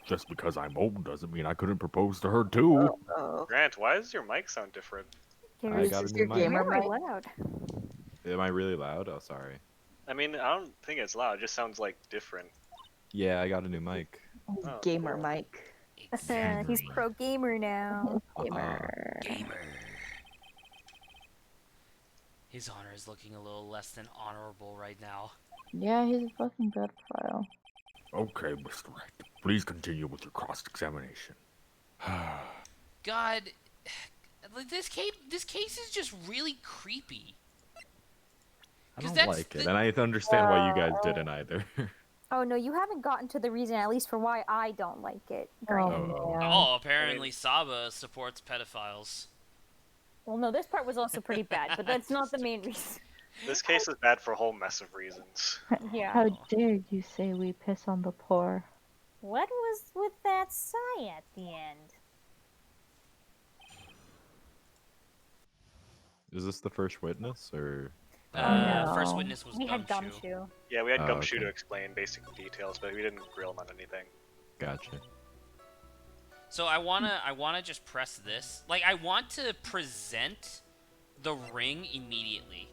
Just because I'm old doesn't mean I couldn't propose to her too. Oh, Grant, why does your mic sound different? I is got a this new your mic. gamer Very mic? loud. Am I really loud? Oh, sorry. I mean, I don't think it's loud. It just sounds like different. Yeah, I got a new mic. Oh, Gamer cool. mic. Exactly. He's pro gamer now. Gamer. Gamer. His honor is looking a little less than honorable right now. Yeah, he's a fucking pedophile. Okay, Mr. Wright. Please continue with your cross-examination. God, like, this case is just really creepy. I 'Cause don't that's like it, the- and I understand why you guys didn't either. Oh no, you haven't gotten to the reason, at least for why I don't like it. Grant. Oh, man. Oh, apparently Saba supports pedophiles. Well, no, this part was also pretty bad, but that's not the main reason. This case is bad for a whole mess of reasons. Yeah. How dare you say we piss on the poor? What was with that sigh at the end? Is this the first witness or? no. First witness was We had Gumshoe. Gumshoe. Yeah, we had Oh, Gumshoe okay. to explain basic details, but we didn't grill him on anything. Gotcha. So I wanna just press this. Like, I want to present the ring immediately.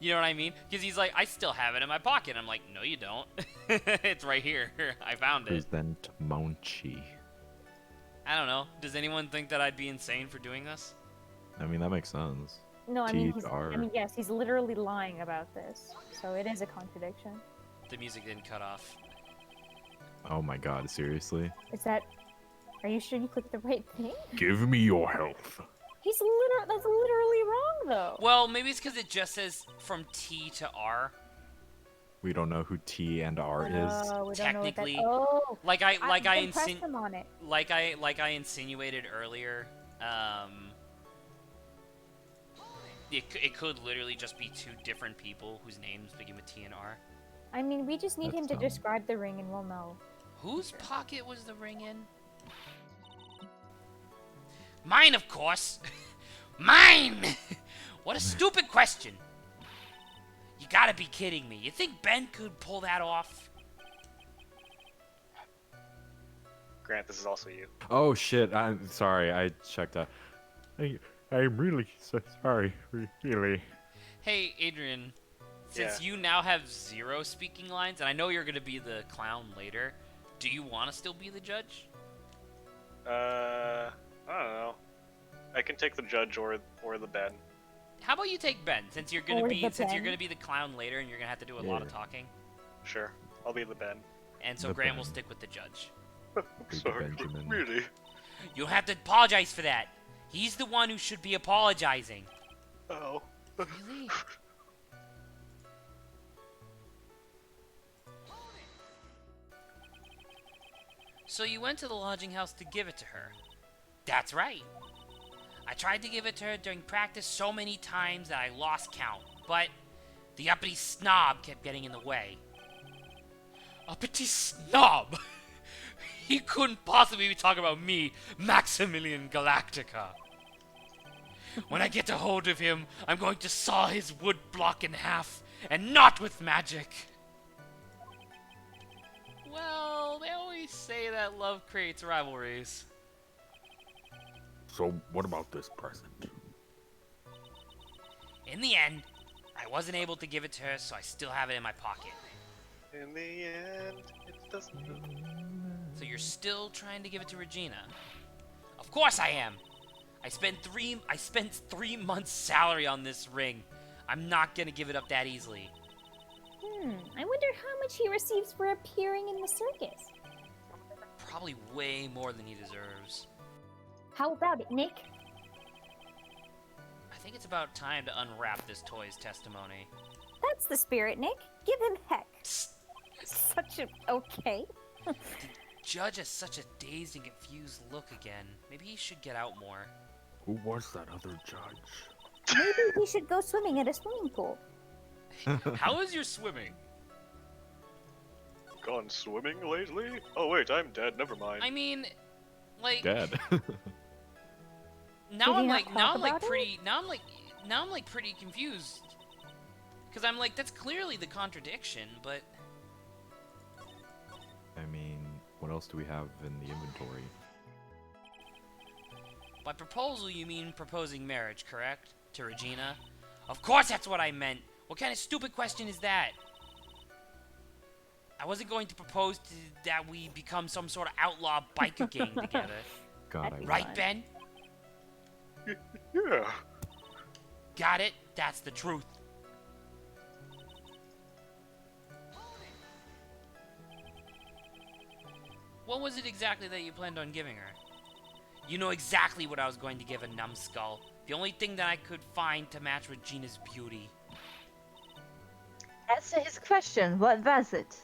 You know what I mean? Because he's like, I still have it in my pocket. I'm like, no, you don't. It's right here. I found it. Present Monchi. I don't know. Does anyone think that I'd be insane for doing this? I mean, that makes sense. No, I mean, Teeth I are. mean, yes, he's literally lying about this. So it is a contradiction. The music didn't cut off. Oh my god, seriously? Is that... Are you sure you clicked the right thing? Give me your health. That's literally wrong, though. Well, maybe it's because it just says from T to R. We don't know who T and R is. We don't know what that... Technically, Oh! Like I then press him on it. like I insinuated earlier, it could literally just be two different people whose names begin with T and R. I mean, we just need That's him to dumb. describe the ring and we'll know. Whose pocket was the ring in? Mine, of course. Mine. What a stupid question. You gotta be kidding me. You think Ben could pull that off? Grant, this is also you. Oh shit, I'm sorry, I checked out. I'm really so sorry. Really. Hey, Adrian. Since Yeah. you now have 0 speaking lines, and I know you're gonna be the clown later, do you want to still be the judge? I don't know. I can take the judge or the Ben. How about you take Ben, since you're gonna Or be the since you're Ben. gonna be the clown later, and you're gonna have to do a lot of Yeah. talking, Sure, I'll be the Ben. and so The Graham will Ben. stick with the judge. Be the Sorry, but Benjamin. really? You don't have to apologize for that. He's the one who should be apologizing. Oh. Really? So you went to the lodging house to give it to her. That's right. I tried to give it to her during practice so many times that I lost count, but the uppity snob kept getting in the way. Uppity snob? He couldn't possibly be talking about me, Maximilian Galactica. When I get a hold of him, I'm going to saw his wood block in half, and not with magic. Well, they always say that love creates rivalries. So what about this present? In the end, I wasn't able to give it to her, so I still have it in my pocket. In the end, it doesn't. So you're still trying to give it to Regina? Of course I am. I spent 3 months' salary on this ring. I'm not gonna give it up that easily. I wonder how much he receives for appearing in the circus. Probably way more than he deserves. How about it, Nick? I think it's about time to unwrap this toy's testimony. That's the spirit, Nick. Give him heck. Such a... Okay. Judge has such a dazed and confused look again. Maybe he should get out more. Who was that other judge? Maybe he should go swimming at a swimming pool. How is your swimming? Gone swimming lately? Oh wait, I'm dead. Never mind. I mean, like Dead. now Did he I'm not like talk now I'm like about it? pretty now I'm like pretty confused. Cause I'm like that's clearly the contradiction, but I mean, what else do we have in the inventory? by proposal you mean proposing marriage, correct? To Regina? Of course that's what I meant. What kind of stupid question is that? I wasn't going to propose that we become some sort of outlaw biker gang together. God, That'd I be Right, fun. Ben? Yeah. Got it? That's the truth. What was it exactly that you planned on giving her? You know exactly what I was going to give a numbskull. The only thing that I could find to match Regina's beauty. Answer his question. What was it?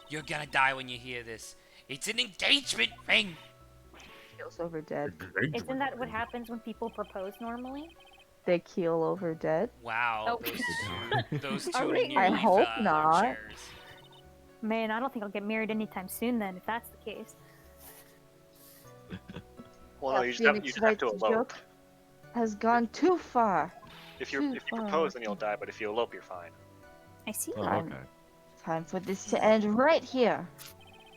You're gonna die when you hear this. It's an engagement ring! Keels over dead. Isn't that what happens when people propose normally? They keel over dead. Wow, Oh. those two Are are we- nearly I hope fell out of not. their chairs. Man, I don't think I'll get married anytime soon then, if that's the case. Well, no, Yeah, you just Phoenix have to writes a elope. joke. has gone too far. If Too you far. propose, then you'll die. But if you elope, you're fine. I see Oh, that. okay. Time for this to end right here.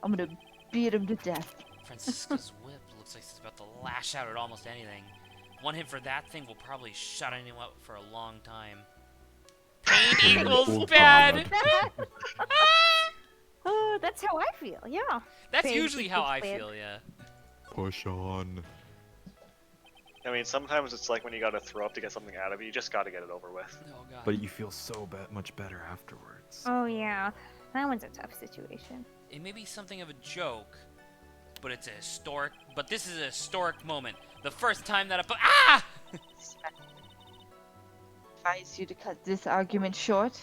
I'm gonna beat him to death. Francisca's whip looks like it's about to lash out at almost anything. One hit for that thing will probably shut anyone up for a long time. Pain equals Oh, bad! God. Oh, that's how I feel. Yeah. That's Pain usually how equals I bad. feel, yeah. Push on. I mean, sometimes it's like when you gotta throw up to get something out of it. You just gotta get it over with. Oh god. But you feel so much better afterwards. Oh yeah, that one's a tough situation. It may be something of a joke, but it's a historic. But this is a historic moment. The first time that ah! Advise you to cut this argument short.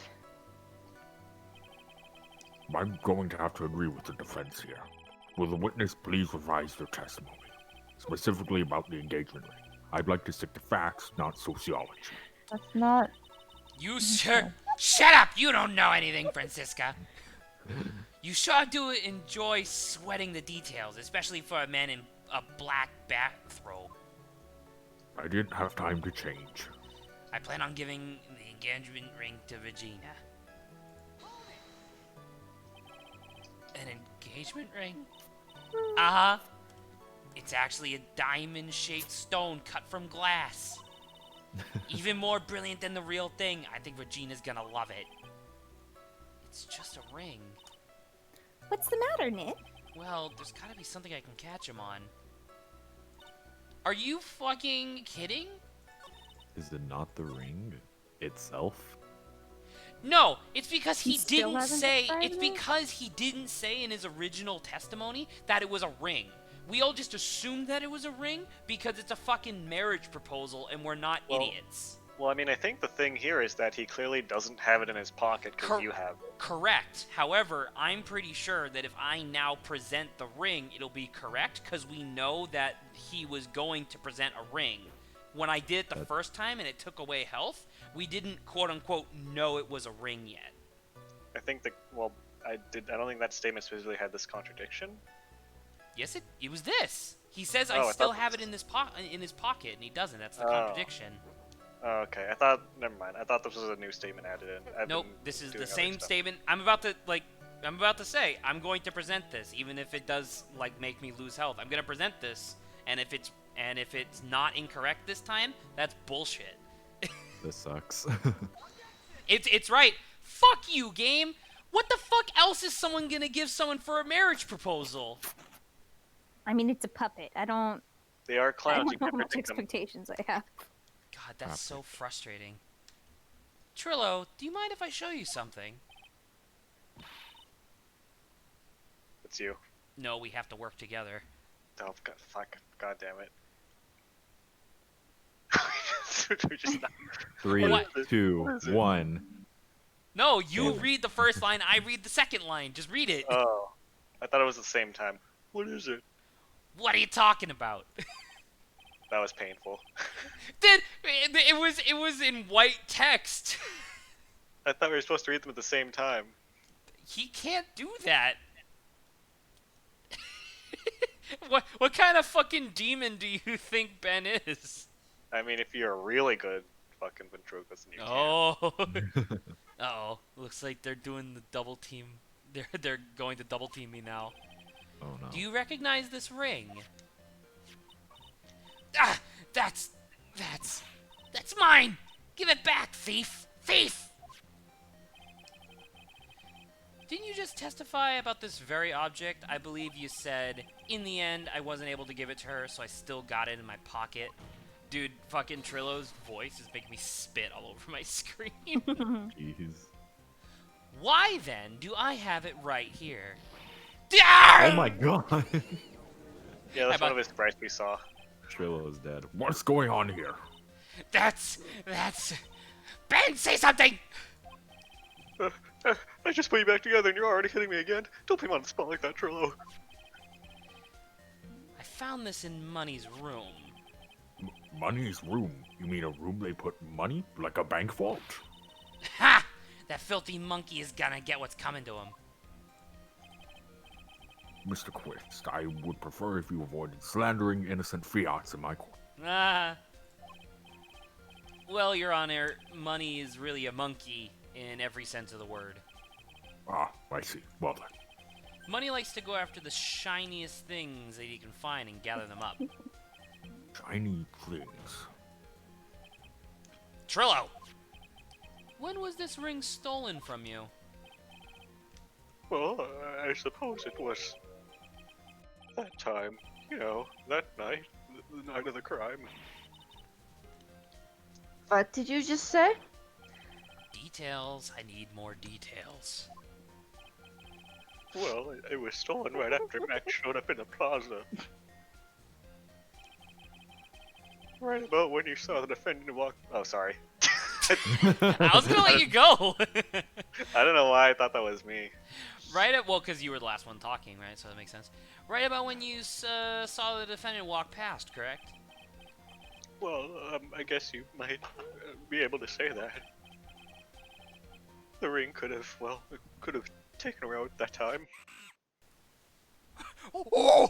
I'm going to have to agree with the defense here. Will the witness please revise their testimony, specifically about the engagement ring? I'd like to stick to facts, not sociology. That's not. You sure? Shut up! You don't know anything, Francisca. You sure do enjoy sweating the details, especially for a man in a black bathrobe. I didn't have time to change. I plan on giving the engagement ring to Regina. An engagement ring? Uh-huh. It's actually a diamond-shaped stone cut from glass. Even more brilliant than the real thing. I think Regina's gonna love it. It's just a ring. What's the matter, Nick? Well, there's gotta be something I can catch him on. Are you fucking kidding? Is it not the ring itself? No, it's because He he still didn't hasn't say. decided It's it? because he didn't say in his original testimony that it was a ring. We all just assumed that it was a ring because it's a fucking marriage proposal and we're not Well, idiots. Well, I mean, I think the thing here is that he clearly doesn't have it in his pocket because Cor- you have it. Correct. However, I'm pretty sure that if I now present the ring, it'll be correct because we know that he was going to present a ring. When I did it the first time and it took away health, we didn't quote unquote know it was a ring yet. I think that, well, I don't think that statement specifically had this contradiction. Yes, it was this. He says Oh, I I still thought have it this- in his pocket, and he doesn't. That's the Oh. contradiction. Oh, okay, I thought, never mind. I thought this was a new statement added in. I've Nope, been this is doing the other same stuff. statement. I'm about to say, I'm going to present this, even if it does like make me lose health. I'm gonna present this, and if it's not incorrect this time, that's bullshit. This sucks. It's right. Fuck you, game. What the fuck else is someone gonna give someone for a marriage proposal? I mean, it's a puppet. I don't They are I clowns. You don't know how can't much predict them. expectations I have. God, that's so frustrating. Trillo, do you mind if I show you something? It's you. No, we have to work together. Oh, God, fuck. God damn it. We're just not... 3, What? 2, 1. No, you Damn it. read the first line, I read the second line. Just read it. Oh. I thought it was at the same time. What is it? What are you talking about? That was painful. It was in white text. I thought we were supposed to read them at the same time. He can't do that. What kind of fucking demon do you think Ben is? I mean, if you're a really good fucking ventriloquist, then you can. Oh. Uh-oh. Looks like they're doing the double team. They're going to double team me now. Oh no. Do you recognize this ring? Ah! That's mine! Give it back, thief! Thief! Didn't you just testify about this very object? I believe you said, in the end, I wasn't able to give it to her, so I still got it in my pocket. Dude, fucking Trillo's voice is making me spit all over my screen. Jeez. Why, then, do I have it right here? Oh my god. Yeah, that's How one about- of his sprites we saw. Trillo is dead. What's going on here? That's... Ben, say something! I just put you back together and you're already hitting me again. Don't put me on the spot like that, Trillo. I found this in Money's room. Money's room? You mean a room they put money? Like a bank vault? Ha! That filthy monkey is gonna get what's coming to him. Mr. Quist, I would prefer if you avoided slandering innocent fiats in my court. Ah. Well, Your Honor, money is really a monkey in every sense of the word. Ah, I see. Well then. Money likes to go after the shiniest things that he can find and gather them up. Shiny things. Trillo! When was this ring stolen from you? Well, I suppose it was that time. You know, that night, the night of the crime. What did you just say? Details. I need more details. Well, it was stolen right after Max showed up in the plaza. Right about when you saw the defendant walk. Oh, sorry. I was gonna let you go! I don't know why I thought that was me. Well, because you were the last one talking, right? So that makes sense. Right about when you saw the defendant walk past, correct? Well, I guess you might be able to say that. The ring could have taken her out that time. Oh!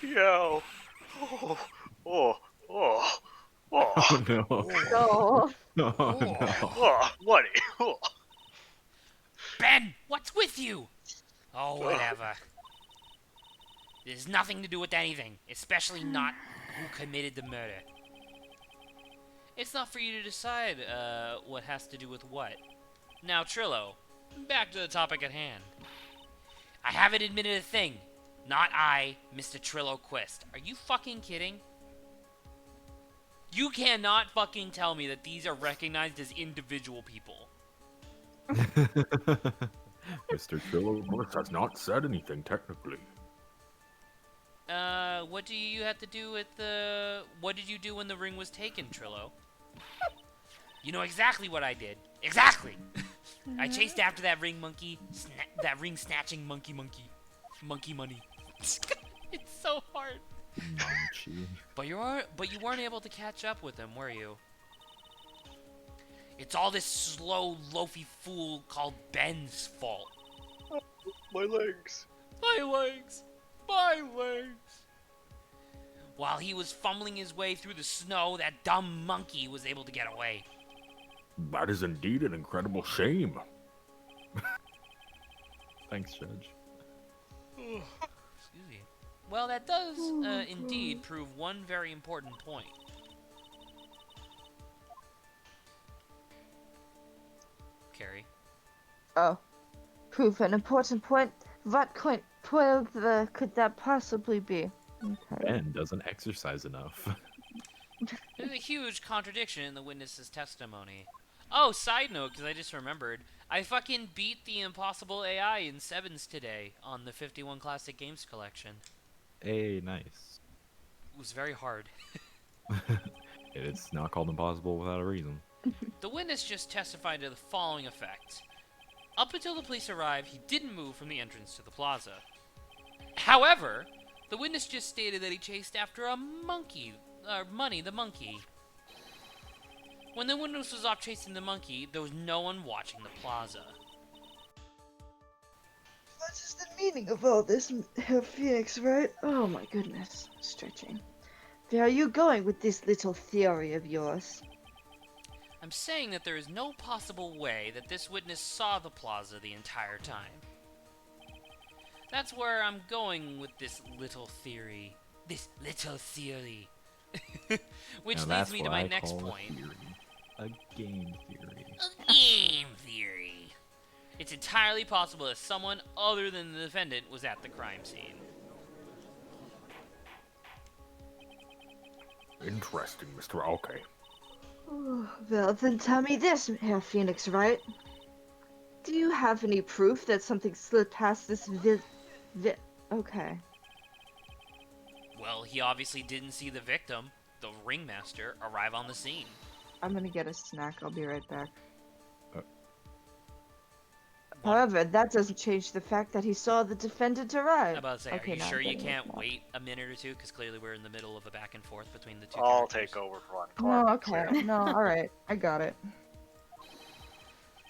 Yeah. Oh, oh, oh, oh, Oh no. Oh. Oh no. oh, buddy. Oh. Ben, what's with you? Oh, whatever. There's nothing to do with anything, especially not who committed the murder. It's not for you to decide what has to do with what. Now, Trillo, back to the topic at hand. I haven't admitted a thing. Not I, Mr. Trillo Quest. Are you fucking kidding? You cannot fucking tell me that these are recognized as individual people. Mr. Trillo. Morris has not said anything technically. What do you have to do with the... What did you do when the ring was taken, Trillo? You know exactly what I did. Exactly! I chased after that ring monkey, that ring snatching monkey money. It's so hard. Munchie. But you weren't able to catch up with him, were you? It's all this slow, loafy fool called Ben's fault. My legs. My legs! My legs! While he was fumbling his way through the snow, that dumb monkey was able to get away. That is indeed an incredible shame. Thanks, Judge. Excuse me. Well, that does indeed prove one very important point. Carrie. Oh. Proof an important point. What point could that possibly be? Okay. Ben doesn't exercise enough. There's a huge contradiction in the witness's testimony. Oh, side note, because I just remembered, I fucking beat the impossible AI in Sevens today on the 51 Classic Games collection. Hey, nice. It was very hard. It's not called impossible without a reason. The witness just testified to the following effect. Up until the police arrived, he didn't move from the entrance to the plaza. However, the witness just stated that he chased after a monkey, Money the monkey. When the witness was off chasing the monkey, there was no one watching the plaza. What is the meaning of all this, Herr Phoenix, right? Oh my goodness. Stretching. Where are you going with this little theory of yours? I'm saying that there is no possible way that this witness saw the plaza the entire time. That's where I'm going with this little theory. Which Now leads that's me to what my I next call point. A game theory. A game theory. It's entirely possible that someone other than the defendant was at the crime scene. Interesting, Mr. Okay. Well, then tell me this, Herr Phoenix, right? Do you have any proof that something slipped past this Okay. Well, he obviously didn't see the victim, the ringmaster, arrive on the scene. I'm gonna get a snack. I'll be right back. What? However, that doesn't change the fact that he saw the defendant arrive. I'm about to say, Okay, are you now sure I'm you getting a can't snack. wait a minute or two? Because clearly we're in the middle of a back and forth between the two I'll characters. take over for one. Oh, okay. No, alright. I got it.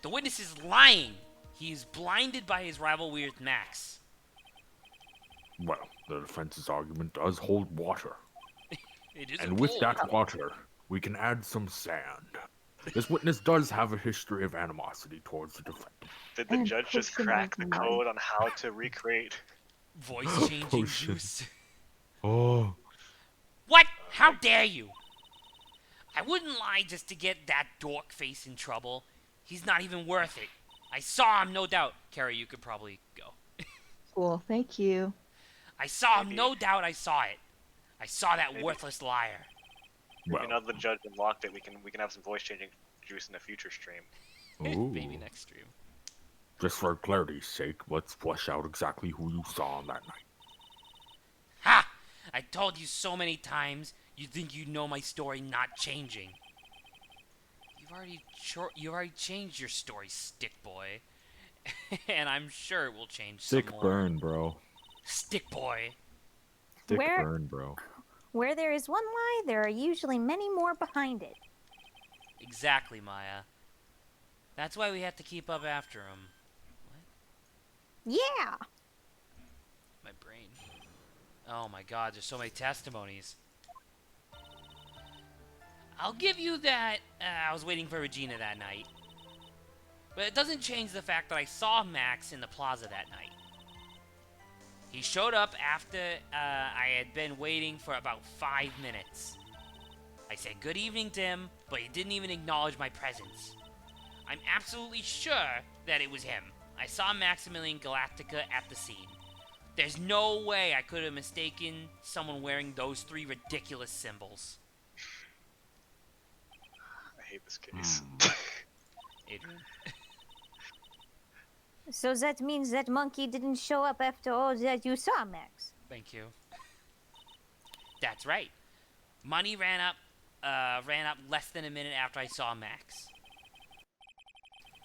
The witness is lying! He is blinded by his rivalry with Max. Well, the defense's argument does hold water. It is a And with pool. that water, we can add some sand. This witness does have a history of animosity towards the defendant. Did the And judge just potion crack of the mud. code on how to recreate? Voice changing Potion. juice. Oh. What? How dare you? I wouldn't lie just to get that dork face in trouble. He's not even worth it. I saw him, no doubt. Carrie, you could probably go. Cool, thank you. I saw him, Maybe. no doubt I saw it. I saw that Maybe. worthless liar. Maybe Well, now that the judge unlocked it, we can have some voice changing juice in a future stream. Ooh. Maybe next stream. just for clarity's sake, let's flesh out exactly who you saw on that night. Ha! I told you so many times. You think you know my story not changing. You've already changed your story, stick boy. And I'm sure it will change Sick some more. burn, bro. Stick boy. Sick Where- burn, bro. Where there is one lie, there are usually many more behind it. Exactly, Maya. That's why we have to keep up after him. Yeah! My brain. Oh my god, there's so many testimonies. I'll give you that. I was waiting for Regina that night. But it doesn't change the fact that I saw Max in the plaza that night. He showed up after I had been waiting for about 5 minutes. I said good evening to him, but he didn't even acknowledge my presence. I'm absolutely sure that it was him. I saw Maximilian Galactica at the scene. There's no way I could have mistaken someone wearing those 3 ridiculous symbols. I hate this case. Adrian. So that means that monkey didn't show up after all that you saw, Max. Thank you. That's right. Money ran up less than a minute after I saw Max.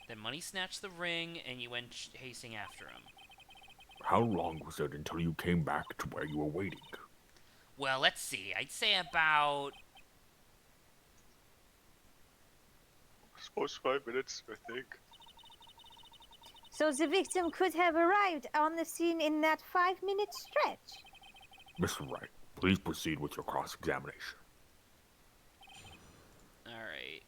Then Money snatched the ring, and you went hasting after him. How long was it until you came back to where you were waiting? Well, let's see. I'd say about... I suppose 5 minutes, I think. So the victim could have arrived on the scene in that 5-minute stretch. Mr. Wright, please proceed with your cross-examination. Alright.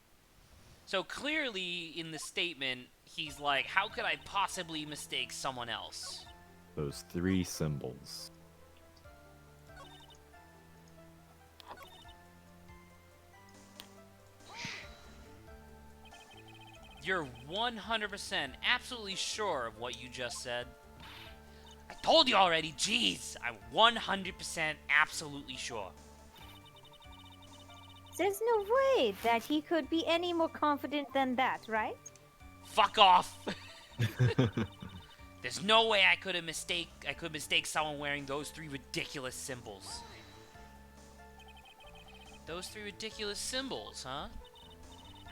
So clearly, in the statement, he's like, how could I possibly mistake someone else? Those 3 symbols. You're 100% absolutely sure of what you just said? I told you already, jeez! I'm 100% absolutely sure. There's no way that he could be any more confident than that, right? Fuck off! There's no way I could mistake someone wearing those 3 ridiculous symbols. Those 3 ridiculous symbols, huh?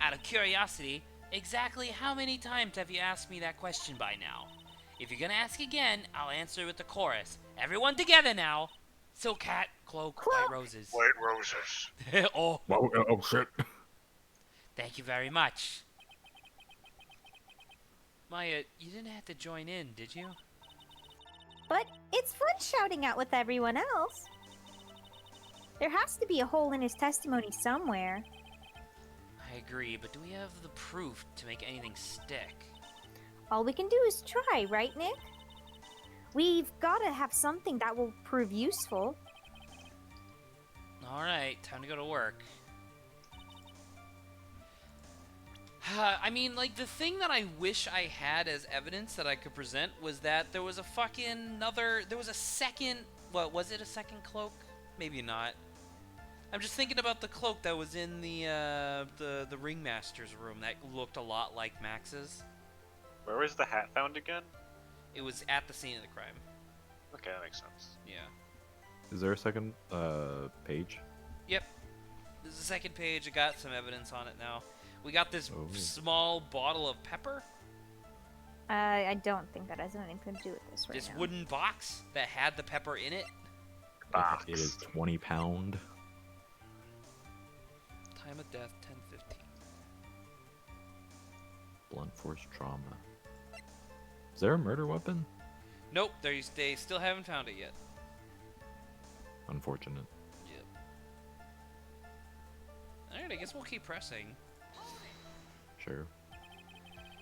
Out of curiosity, exactly how many times have you asked me that question by now? If you're gonna ask again, I'll answer with the chorus. Everyone together now! Silk hat, cloak, white roses. White roses. Oh, Oh, shit. thank you very much. Maya, you didn't have to join in, did you? But it's fun shouting out with everyone else. There has to be a hole in his testimony somewhere. I agree, but do we have the proof to make anything stick? All we can do is try, right, Nick? We've gotta have something that will prove useful. Alright, time to go to work. I mean, like, the thing that I wish I had as evidence that I could present was that there was a second, what, was it a second cloak? Maybe not. I'm just thinking about the cloak that was in the ringmaster's room that looked a lot like Max's. Where was the hat found again? It was at the scene of the crime. Okay, that makes sense. Yeah. Is there a second page? Yep. There's a second page. I got some evidence on it now. We got this Oh. small bottle of pepper. I don't think that has anything to do with this right This now. wooden box that had the pepper in it. Box. It is 20 pound. Time of death, 10:15. Blunt force trauma. Is there a murder weapon? Nope, they still haven't found it yet. Unfortunate. Yep. Alright, I guess we'll keep pressing. Sure.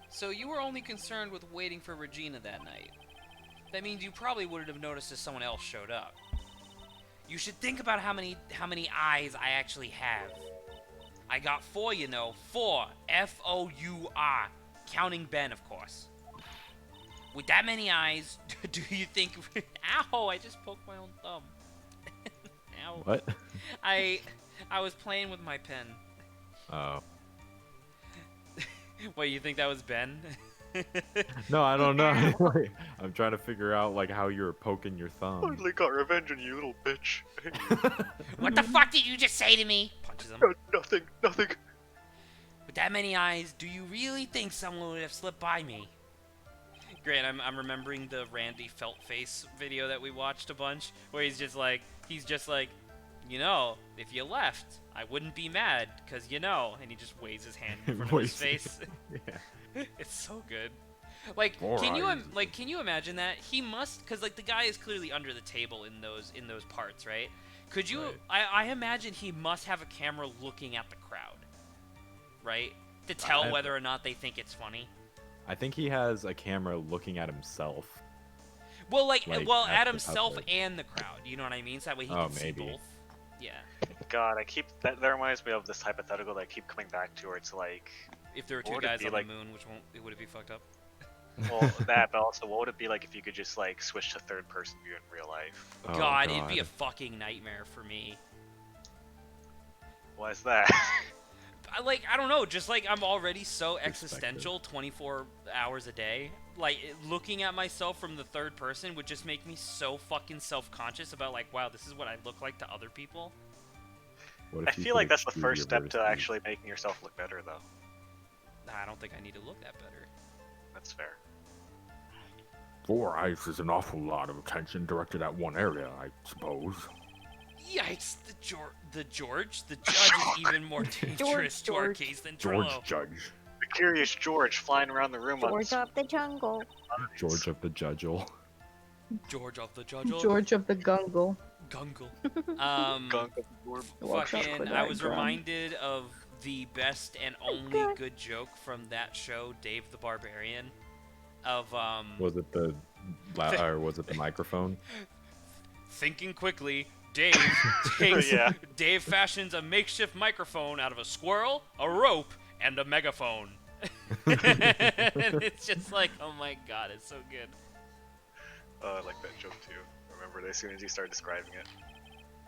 So you were only concerned with waiting for Regina that night. That means you probably wouldn't have noticed if someone else showed up. You should think about how many eyes I actually have. I got 4, you know. 4. F-O-U-R. Counting Ben, of course. With that many eyes, do you think... Ow! I just poked my own thumb. Ow. What? I was playing with my pen. Oh. What, you think that was Ben? No, I don't know. I'm trying to figure out like how you were poking your thumb. Finally got revenge on you, little bitch. What the fuck did you just say to me? Punches him. Nothing. With that many eyes, do you really think someone would have slipped by me? Grant, I'm remembering the Randy Feltface video that we watched a bunch, where he's just like, you know, if you left, I wouldn't be mad, cause you know, and he just waves his hand in front of his face. Yeah. It's so good. Like, Four can eyes. you imagine that? He must, cause like the guy is clearly under the table in those parts, right? Could you? Right. I imagine he must have a camera looking at the crowd, right, to tell whether or not they think it's funny. I think he has a camera looking at himself. Well, Like, at at the himself public. and the crowd. You know what I mean? So that way he Oh, can see maybe. both. Yeah. God, that reminds me of this hypothetical that I keep coming back to, where it's like, If there were What two would it guys be on like- the moon, would it be fucked up? well, that, but also, what would it be like if you could just like switch to third-person view in real life? Oh, God, it'd be a fucking nightmare for me. Why is that? I don't know, just like I'm already so Perspective. existential 24 hours a day. Like, looking at myself from the third person would just make me so fucking self-conscious about like, wow, this is what I look like to other people. What I if you feel could like that's the extrude first your step to vertices? actually making yourself look better, though. Nah, I don't think I need to look that better. That's fair. 4 eyes is an awful lot of attention directed at one area, I suppose. Yikes, the judge is even more dangerous to our George. case than George Trello. Judge. The curious George flying around the room George on of the jungle. George of the Judgel. George of the judge. George of the Gungle. Gungle. gunk of the orb. Walks up Fucking, with I that was drum. reminded of the best and only good joke from that show, Dave the Barbarian. Of Was it the or was it the microphone? thinking quickly, Dave Yeah. Dave fashions a makeshift microphone out of a squirrel, a rope, and a megaphone. And it's just like, oh my god, it's so good. I like that joke too. I remember it as soon as you started describing it.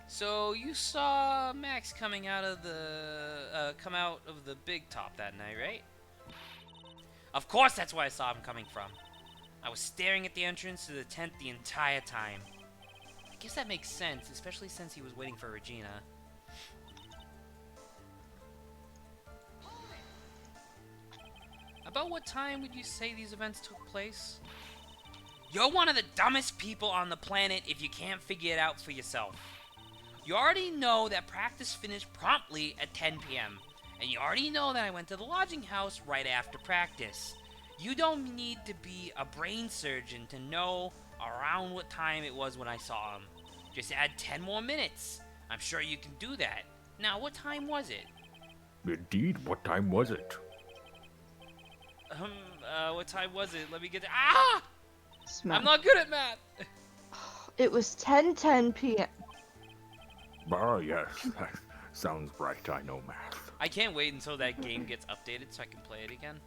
So you saw Max coming out of the come out of the big top that night, right? Of course, that's where I saw him coming from. I was staring at the entrance to the tent the entire time. I guess that makes sense, especially since he was waiting for Regina. About what time would you say these events took place? You're one of the dumbest people on the planet if you can't figure it out for yourself. You already know that practice finished promptly at 10 p.m. And you already know that I went to the lodging house right after practice. You don't need to be a brain surgeon to know around what time it was when I saw him. Just add 10 more minutes. I'm sure you can do that. Now, what time was it? Indeed, what time was it? What time was it? Let me get... Ah! Smack. I'm not good at math! It was 10:10 p.m. Ah, yes, that sounds right, I know math. I can't wait until that game gets updated so I can play it again.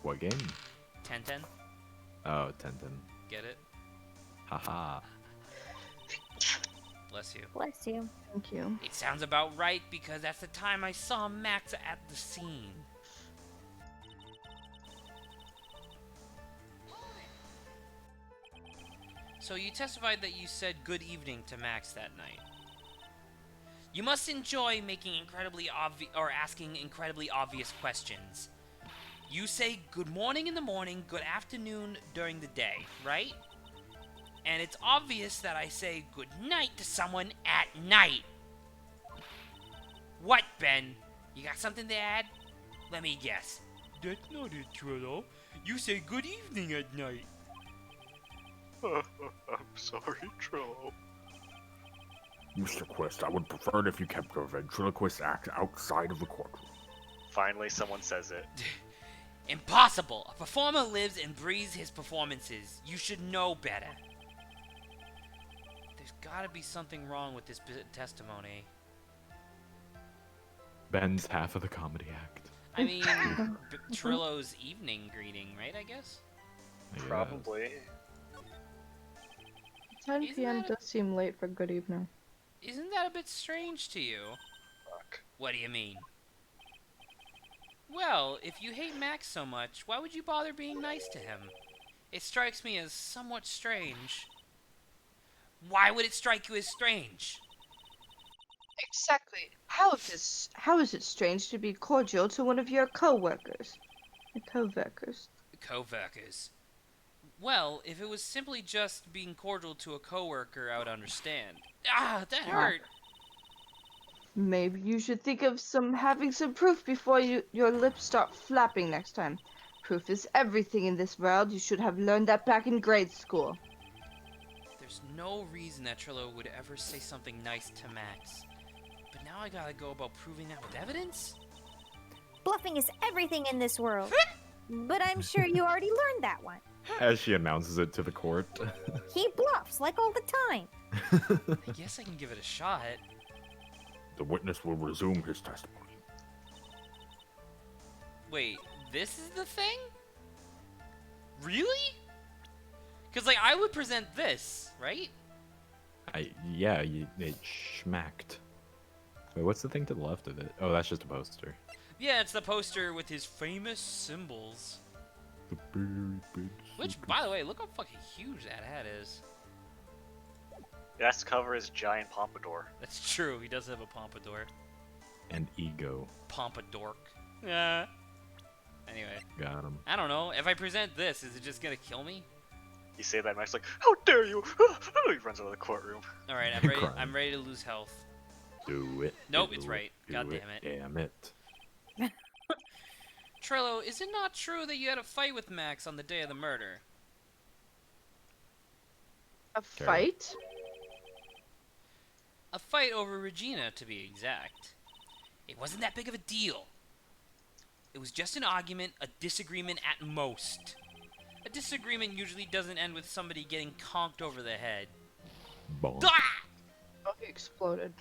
What game? 10-10? Oh, Tenten. Get it? Haha. Bless you. Bless you. Thank you. It sounds about right because that's the time I saw Max at the scene. So you testified that you said good evening to Max that night. You must enjoy making incredibly obvious or asking incredibly obvious questions. You say good morning in the morning, good afternoon during the day, right? And it's obvious that I say good night to someone at night. What, Ben? You got something to add? Let me guess. That's not it, Trello. You say good evening at night. I'm sorry, Trello. Mr. Quest, I would prefer it if you kept your ventriloquist act outside of the courtroom. Finally, someone says it. Impossible! A performer lives and breathes his performances. You should know better. There's gotta be something wrong with this testimony. Ben's half of the comedy act. I mean, Trillo's evening greeting, right, I guess? I guess. Probably. 10 Isn't p.m. that a- does seem late for good evening. Isn't that a bit strange to you? Fuck. What do you mean? Well, if you hate Max so much, why would you bother being nice to him? It strikes me as somewhat strange. Why would it strike you as strange? Exactly. How is it strange to be cordial to one of your co-workers? Co-workers. Coworkers. Well, if it was simply just being cordial to a coworker, I would understand. Ah, that hurt! Maybe you should think of having some proof before your lips start flapping next time. Proof is everything in this world. You should have learned that back in grade school. There's no reason that Trillo would ever say something nice to Max. But now I gotta go about proving that with evidence? Bluffing is everything in this world. But I'm sure you already learned that one. As she announces it to the court. He bluffs like all the time. I guess I can give it a shot. The witness will resume his testimony. Wait, this is the thing? Really? Because, like, I would present this, right? Yeah, it schmacked. Wait, what's the thing to the left of it? Oh, that's just a poster. Yeah, it's the poster with his famous symbols. The very big Which, secret. by the way, look how fucking huge that hat is. It has to cover his giant pompadour. That's true, he does have a pompadour. And ego. Pompadork. Yeah. Anyway, Got him. I don't know. If I present this, is it just gonna kill me? You say that, Max like, how dare you! He runs out of the courtroom. Alright, I'm ready. Crying. I'm ready to lose health. Do it. Nope, do it's it, right. do God damn it. Damn it. Trello, is it not true that you had a fight with Max on the day of the murder? A Okay. fight? A fight over Regina, to be exact. It wasn't that big of a deal. It was just an argument, a disagreement at most. A disagreement usually doesn't end with somebody getting conked over the head. Bonk. Ah! Oh, he exploded.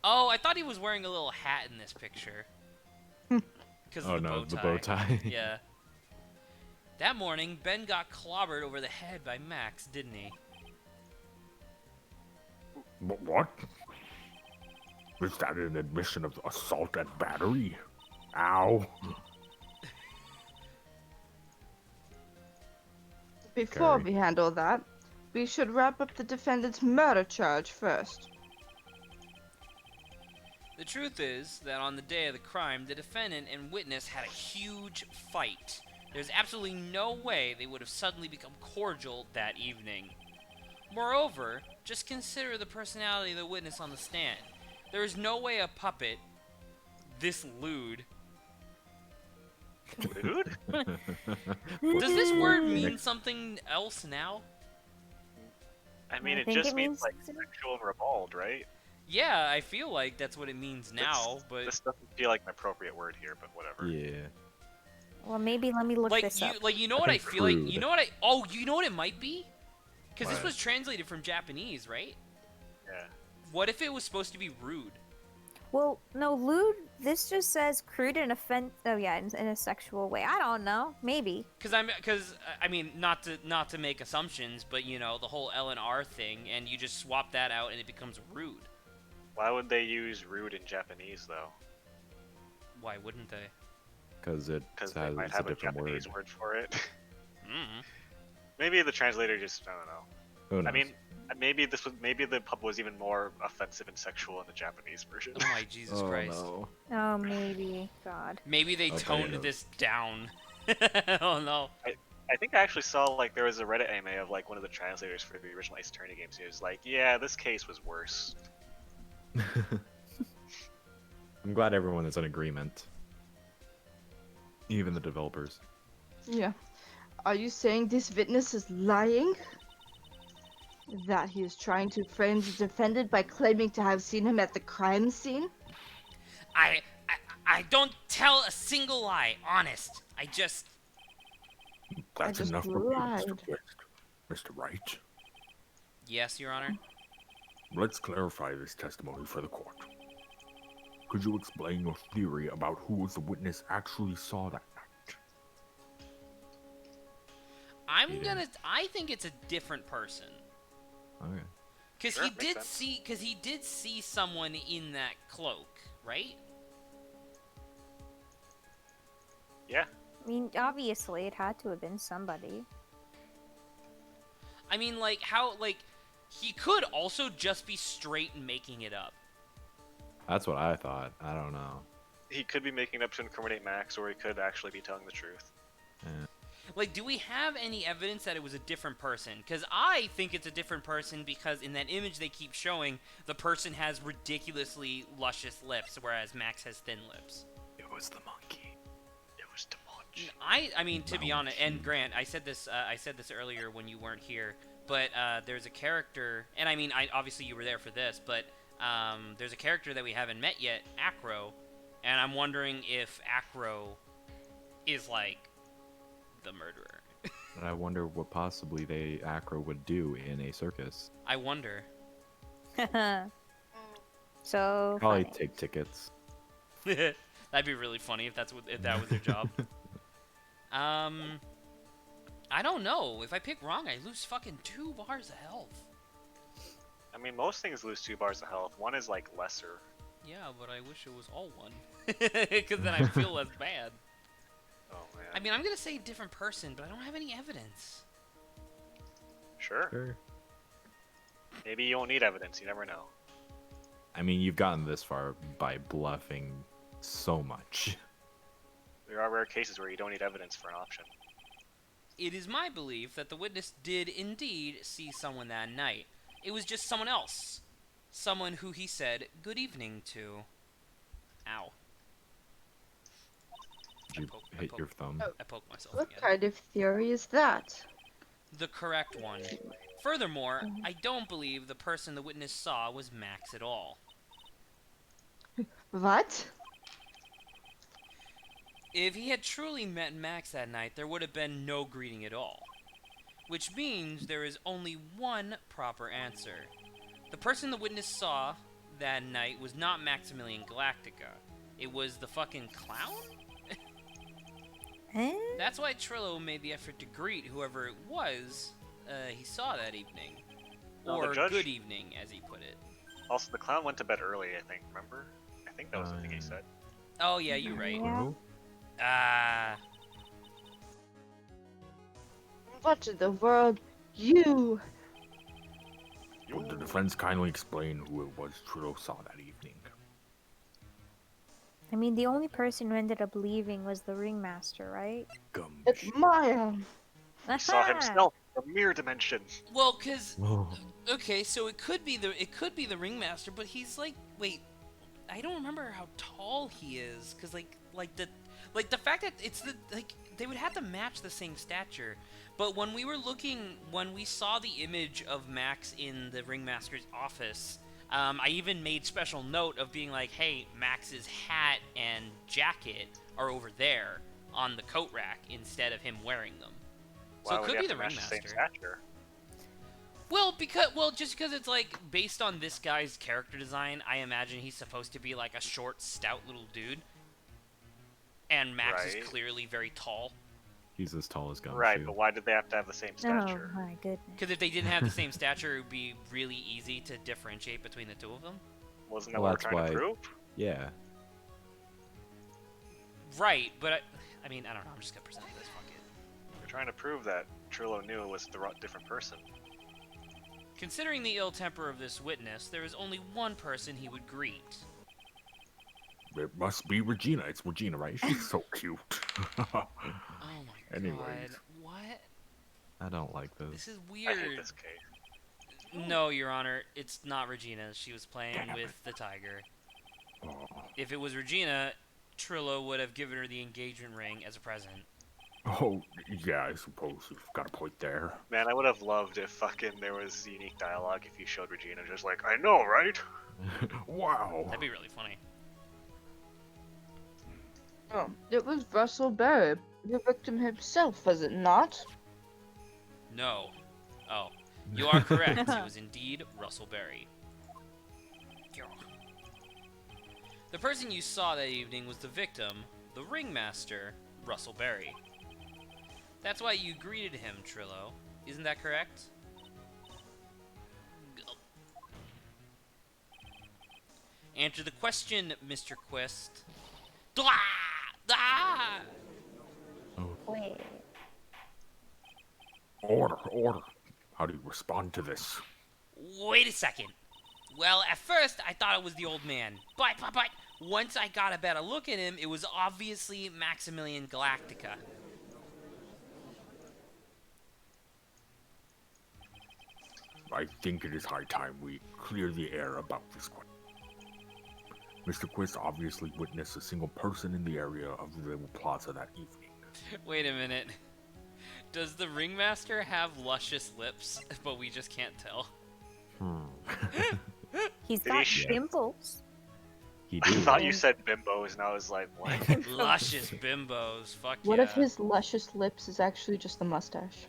Oh, I thought he was wearing a little hat in this picture. Because Oh of the no, bow tie. the bow tie. Yeah. That morning, Ben got clobbered over the head by Max, didn't he? What? Is that an admission of assault and battery? Ow. Before Carrie. we handle that, we should wrap up the defendant's murder charge first. The truth is that on the day of the crime, the defendant and witness had a huge fight. There's absolutely no way they would have suddenly become cordial that evening. Moreover, just consider the personality of the witness on the stand. There is no way a puppet, this lewd. Dude? Does this word mean something else now? I mean, I it think just it means means- like sexual and ribald, right? Yeah, I feel like that's what it means now, but This doesn't feel like an appropriate word here, but whatever. Yeah. Well, maybe let me look this up. you know what I think feel like? crude. You know what it might be? Because this What? was translated from Japanese, right? Yeah. What if it was supposed to be rude? Well, no, lewd. This just says crude and offense. Oh yeah, in a sexual way. I don't know. Maybe. Because I mean, not to make assumptions, but you know the whole L and R thing, and you just swap that out and it becomes rude. Why would they use rude in Japanese though? Why wouldn't they? Because it Because has they might a have a different Japanese word. word for it. Mm. Maybe the translator just I don't know. Who knows? I mean, maybe the pub was even more offensive and sexual in the Japanese version. Oh my Jesus oh, Christ! No. Oh, maybe. God. Maybe they Okay, toned no. this down. Oh no. I think I actually saw like there was a Reddit anime of like one of the translators for the original Ace Attorney games. He was like, "Yeah, this case was worse." I'm glad everyone is in agreement. Even the developers. Yeah. Are you saying this witness is lying? That he is trying to frame the defendant by claiming to have seen him at the crime scene? I, I don't tell a single lie, honest. I just... That's just enough for me, Mr. lied. Twist. Mr. Wright, Yes, Your Honor. let's clarify this testimony for the court. Could you explain your theory about who was the witness actually saw that night? I think it's a different person. Okay. Because Sure, he makes did sense. see, because he did see someone in that cloak, right? Yeah. I mean, obviously, it had to have been somebody. I mean, like, how, like, he could also just be straight making it up. That's what I thought. I don't know. He could be making it up to incriminate Max, or he could actually be telling the truth. Like, do we have any evidence that it was a different person? Because I think it's a different person because in that image they keep showing, the person has ridiculously luscious lips, whereas Max has thin lips. It was the monkey. It was too much. I mean, to be honest, and Monkey. Grant, I said this earlier when you weren't here, but there's a character, and I mean, obviously you were there for this, but there's a character that we haven't met yet, Acro, and I'm wondering if Acro is like the murderer. But I wonder what possibly Acro would do in a circus. I wonder. So Probably funny. take tickets. That'd be really funny if that was their job. I don't know. If I pick wrong, I lose fucking 2 bars of health. I mean, most things lose 2 bars of health. One is like lesser. Yeah, but I wish it was all 1. Because then I feel less bad. Oh man. I mean, I'm gonna say different person, but I don't have any evidence. Sure. Sure. Maybe you won't need evidence. You never know. I mean, you've gotten this far by bluffing so much. There are rare cases where you don't need evidence for an option. It is my belief that the witness did indeed see someone that night. It was just someone else. Someone who he said good evening to. Ow. Did you hit your thumb? Oh. I poked myself What again. kind of theory is that? The correct one. Furthermore, I don't believe the person the witness saw was Max at all. What? If he had truly met Max that night, there would have been no greeting at all. Which means there is only one proper answer. The person the witness saw that night was not Maximilian Galactica. It was the fucking clown? Eh? That's why Trillo made the effort to greet whoever it was he saw that evening. No, the Or judge- good evening, as he put it. Also, the clown went to bed early, I think. Remember? I think that was the thing he said. Oh, yeah, you're right. Yeah. Who? Ah. What in the world? You! Would the defense kindly explain who it was Trudeau saw that evening? I mean, the only person who ended up leaving was the ringmaster, right? It's Gumsh. Maya! He saw himself in a mirror dimension. Well, cause Whoa. okay, so it could be the ringmaster, but he's like, wait, I don't remember how tall he is, cause like the fact that it's they would have to match the same stature. But when we saw the image of Max in the ringmaster's office, I even made special note of being like, hey, Max's hat and jacket are over there on the coat rack instead of him wearing them. So Why it would could you be have the to match the same ringmaster. stature? Well, just because it's like based on this guy's character design, I imagine he's supposed to be like a short, stout little dude, and Max is Right. clearly very tall. He's as tall as Gumshoe. Right, but why did they have to have the same Oh stature? my goodness. Because if they didn't have the same stature, it would be really easy to differentiate between the two of them. Wasn't that Well, what we're that's trying to why- prove? Yeah. Right, but I mean, I don't know. I'm just gonna present this. Fuck it. We're trying to prove that Trillo knew it was the different person. Considering the ill temper of this witness, there is only one person he would greet. It must be Regina. It's Regina, right? She's so cute. Oh my Anyways. god, what? I don't like this. This is I weird. hate this case. No, Your Honor, it's not Regina. She was playing Damn with the tiger. Oh, If it was Regina, Trillo would have given her the engagement ring as a present. Oh, yeah, I suppose you've got a point there. Man, I would have loved if fucking there was unique dialogue if you showed Regina just like, I know, right? Wow. That'd be really funny. Oh, it was Russell Barry, the victim himself, was it not? No. Oh, you are correct. It was indeed Russell Berry. The person you saw that evening was the victim, the ringmaster, Russell Berry. That's why you greeted him, Trillo. Isn't that correct? Answer the question, Mr. Quest. Dwah! Ah! Wait. Order, order. How do you respond to this? Wait a second. Well, at first, I thought it was the old man. But, once I got a better look at him, it was obviously Maximilian Galactica. I think it is high time we clear the air about this one. Mr. Quist obviously witnessed a single person in the area of the plaza that evening. Wait a minute. Does the ringmaster have luscious lips, but we just can't tell? He's Did got he pimples. He I did. thought you said bimbos, and I was like, what? Luscious bimbos, fuck What yeah. if his luscious lips is actually just a mustache?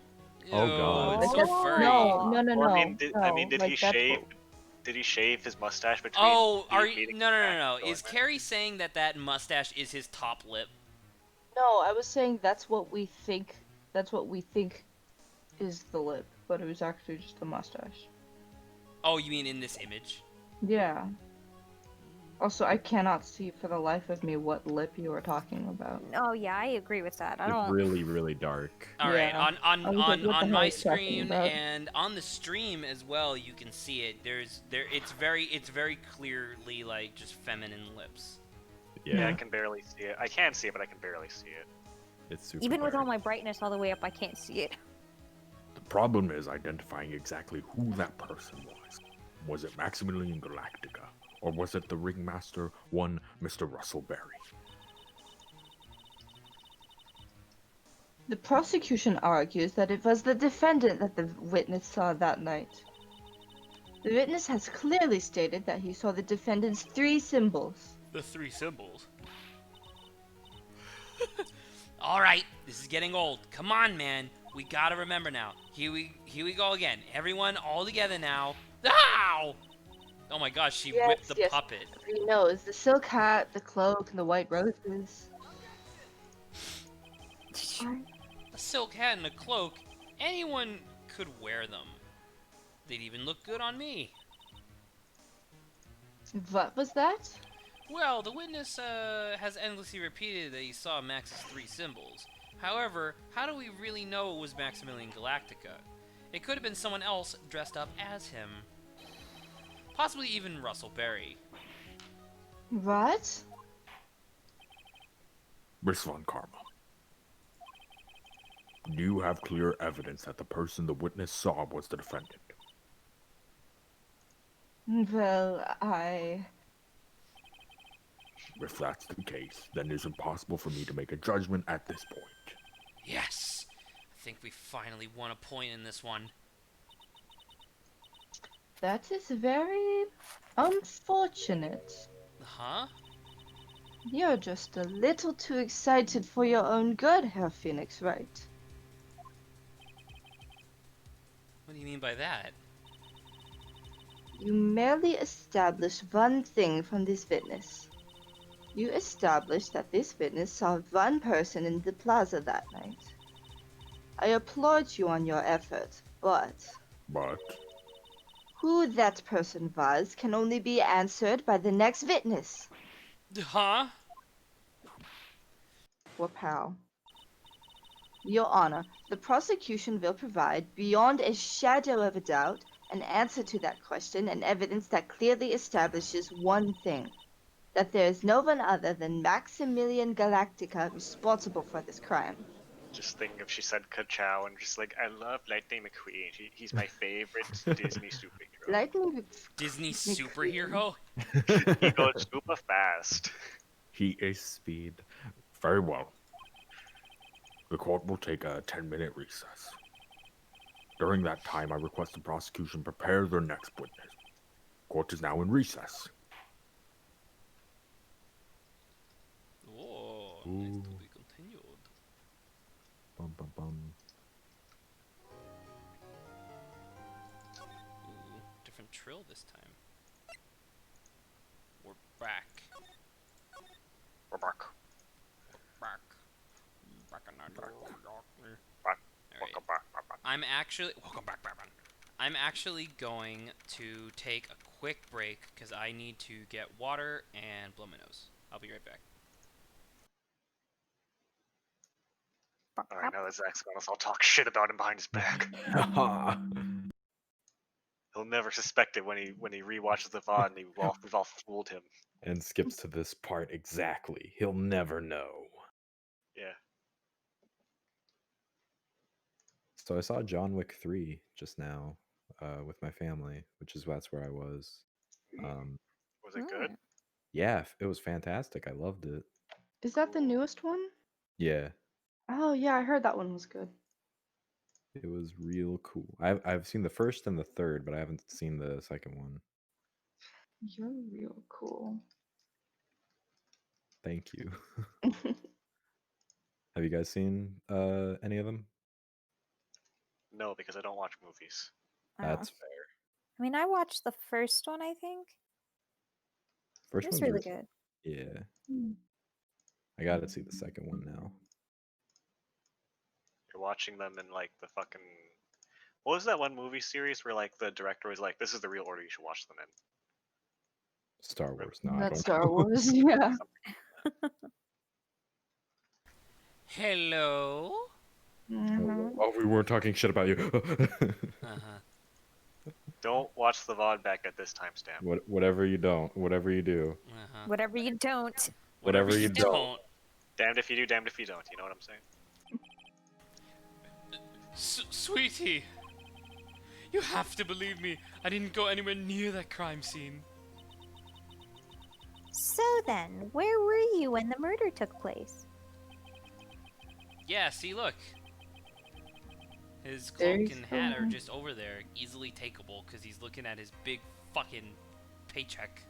Oh, Ew, God. it's Like so a- furry. No, Well, I mean, did like he that's shave? what- Did he shave his mustache between? Oh, the are you? meeting No, no, and no, no. going Is in? Carrie saying that mustache is his top lip? No, I was saying that's what we think. That's what we think is the lip, but it was actually just a mustache. Oh, you mean in this image? Yeah. Also, I cannot see for the life of me what lip you were talking about. Oh yeah, I agree with that. I It's don't. really, really dark. All right, Yeah. on I was like, what the on hell my is talking screen about? and on the stream as well, you can see it. It's very clearly like just feminine lips. Yeah, I Yeah, can barely see it. I can see it, but I can barely see it. it's super Even with dark. all my brightness all the way up, I can't see it. The problem is identifying exactly who that person was. Was it Maximilian Galactica? Or was it the ringmaster, one Mr. Russell Berry? The prosecution argues that it was the defendant that the witness saw that night. The witness has clearly stated that he saw the defendant's 3 symbols. The 3 symbols. All right, this is getting old. Come on, man. We gotta remember now. Here we go again. Everyone, all together now. Ow! Oh my gosh, she Yes, whipped the yes. puppet. He knows the silk hat, the cloak, and the white roses. A silk hat and a cloak. Anyone could wear them. They'd even look good on me. What was that? Well, the witness has endlessly repeated that he saw Max's 3 symbols. However, how do we really know it was Maximilian Galactica? It could have been someone else dressed up as him. Possibly even Russell Berry. What? Miss Von Karma. Do you have clear evidence that the person the witness saw was the defendant? Well, If that's the case, then it is impossible for me to make a judgment at this point. Yes! I think we finally won a point in this one. That is very unfortunate. Huh? You're just a little too excited for your own good, Herr Phoenix, right? What do you mean by that? You merely established one thing from this witness. You established that this witness saw one person in the plaza that night. I applaud you on your effort, but But who that person was can only be answered by the next witness. Huh? Wapow. Your Honor, the prosecution will provide, beyond a shadow of a doubt, an answer to that question and evidence that clearly establishes one thing. That there is no one other than Maximilian Galactica responsible for this crime. Just think if she said ka-chow and just like, I love Lightning McQueen. He's my favorite Disney superhero. Lightning Disney McQueen. superhero? He goes super fast. He is speed. very well. The court will take a 10-minute recess. During that time, I request the prosecution prepare their next witness. Court is now in recess. Oh, Ooh. nice to be continued. Bum bum bum. Ooh, different trill this time. We're back. Or Mark. Back. Back on our Back. Alright. Welcome back. I'm actually welcome back, Batman. I'm actually going to take a quick break because I need to get water and blow my nose. I'll be right back. Alright, now that Zach's gone, let's all talk shit about him behind his back. He'll never suspect it when he rewatches the VOD and we've all fooled him. And skips to this part exactly. He'll never know. Yeah. So I saw John Wick 3 just now with my family, that's where I was. Was it good? Yeah, it was fantastic. I loved it. Is that the Cool. newest one? Yeah, Oh yeah, I heard that one was good. it was real cool. I've seen the first and the third, but I haven't seen the second one. You're real cool. Thank you. Have you guys seen any of them? No, because I don't watch movies. That's fair. I mean, I watched the first one, I think. First It was one's really good. Yeah, Hmm. I gotta see the second one now. You're watching them in like the fucking. What was that one movie series where like the director was like, "This is the real order you should watch them in." Star Wars. No, I That's don't. Star Wars, yeah. Hello. Mhm. Oh, we weren't talking shit about you. Uh-huh. Don't watch the VOD back at this timestamp. Whatever you don't, whatever you do, Uh-huh. Whatever you don't. Whatever you don't. Damned if you do, damned if you don't. You know what I'm saying? Sweetie, you have to believe me. I didn't go anywhere near that crime scene. So then, where were you when the murder took place? Yeah, see, look. His There cloak you and hat are go. just over there, easily takeable, because he's looking at his big fucking paycheck.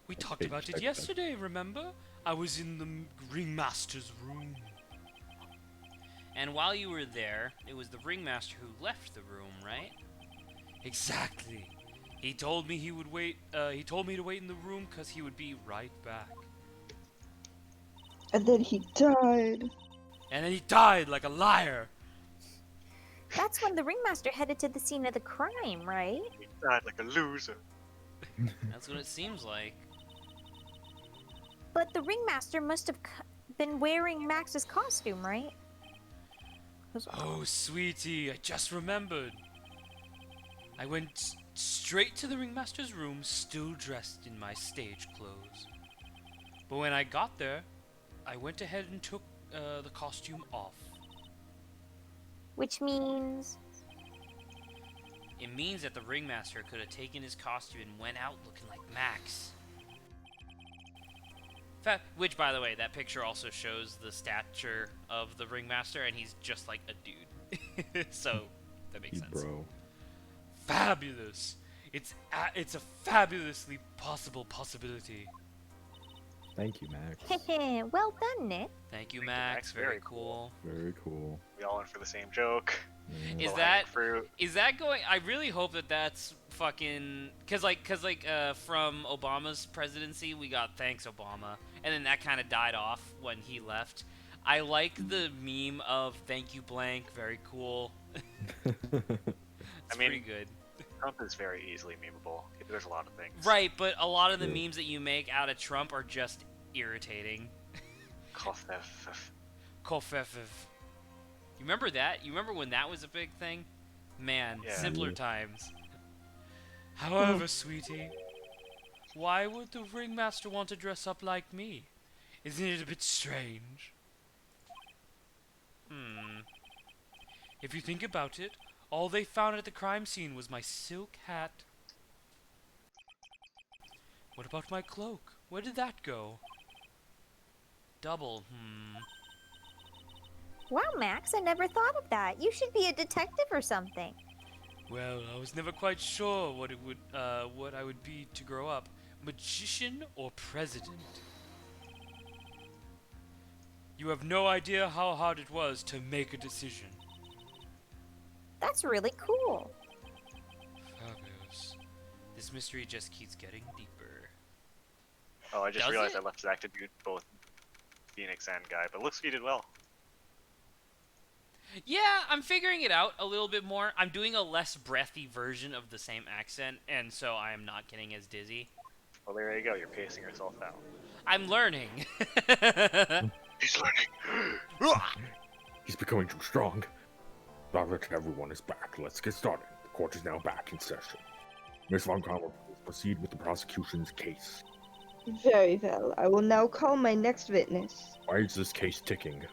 We talked about it Paycheck. yesterday, remember? I was in the ringmaster's room. And while you were there, it was the ringmaster who left the room, right? Exactly. He told me he would wait. He told me to wait in the room because he would be right back. And then he died. And then he died like a liar. That's when the ringmaster headed to the scene of the crime, right? He died like a loser. That's what it seems like. But the ringmaster must have been wearing Max's costume, right? Oh, sweetie, I just remembered. I went straight to the ringmaster's room, still dressed in my stage clothes. But when I got there, I went ahead and took the costume off. Which means... It means that the ringmaster could have taken his costume and went out looking like Max. Which, by the way, that picture also shows the stature of the ringmaster, and he's just like a dude. So, that makes sense. Bro. Fabulous! It's a fabulously possible possibility. Thank you, Max. well done, Nick. Thank you, Thank you, Max. Max. Very Very cool. Very cool. We all in for the same joke. Yeah. Is Low-hanging that fruit. is that going? I really hope that that's fucking cause from Obama's presidency we got thanks Obama, and then that kind of died off when he left. I like the meme of thank you blank. Very cool. It's I mean- pretty good. Trump is very easily memeable. There's a lot of things. Right, but a lot of the Yeah. memes that you make out of Trump are just irritating. Kofefev. You remember that? You remember when that was a big thing? Man, Yeah. simpler Yeah. times. However, sweetie, why would the ringmaster want to dress up like me? Isn't it a bit strange? If you think about it, all they found at the crime scene was my silk hat. What about my cloak? Where did that go? Double, Wow, Max, I never thought of that. You should be a detective or something. Well, I was never quite sure what I would be to grow up. Magician or president? You have no idea how hard it was to make a decision. That's really cool. Fabulous. This mystery just keeps getting deeper. Oh, I just Does realized it? I left Zach to do both Phoenix and Guy, but looks like you did well. Yeah, I'm figuring it out a little bit more. I'm doing a less breathy version of the same accent, and so I am not getting as dizzy. Well, there you go. You're pacing yourself out. I'm learning. He's learning. He's becoming too strong. Now that everyone is back, let's get started. The court is now back in session. Miss Von Kammer, please proceed with the prosecution's case. Very well. I will now call my next witness. Why is this case ticking?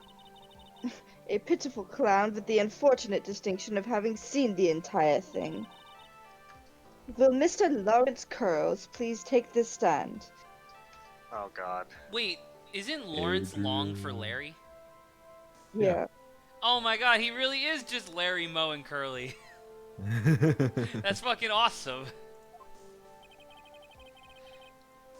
A pitiful clown with the unfortunate distinction of having seen the entire thing. Will Mr. Lawrence Curls please take this stand? Oh God. Wait, isn't Lawrence long for Larry? Yeah. Oh my god, he really is just Larry, Moe, and Curly. That's fucking awesome.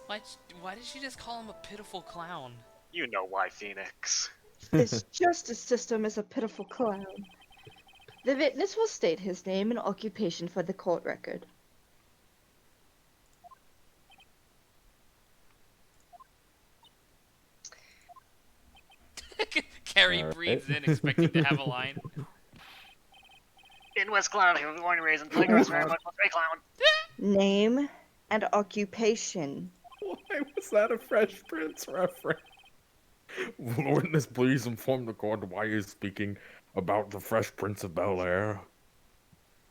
Why did she just call him a pitiful clown? You know why, Phoenix. This justice system is a pitiful clown. The witness will state his name and occupation for the court record. Carrie Alright. breathes in, expecting to have a line. In West Clown, he was born and raised in Playground, very much a clown. Name and occupation. Why was that a Fresh Prince reference? Will the witness please inform the court why he is speaking about the Fresh Prince of Bel-Air?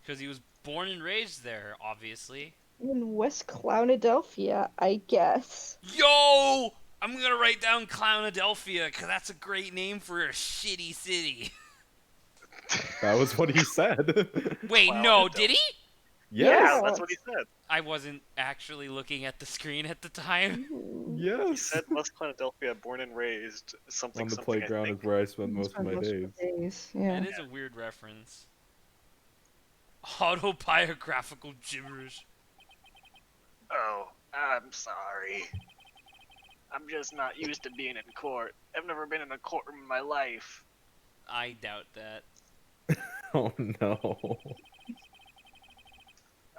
Because he was born and raised there, obviously. In West Clownadelphia, I guess. Yo! I'm gonna write down Clownadelphia, because that's a great name for a shitty city. That was what he said. Wait, no, did he? Yeah, that's what he said. I wasn't actually looking at the screen at the time. He Yes. said West Clownadelphia, born and raised, something On the something, I playground is think. where I spend most of my days. Yeah. That is a weird reference. Autobiographical gibberish. Oh, I'm sorry. I'm just not used to being in court. I've never been in a courtroom in my life. I doubt that. Oh no.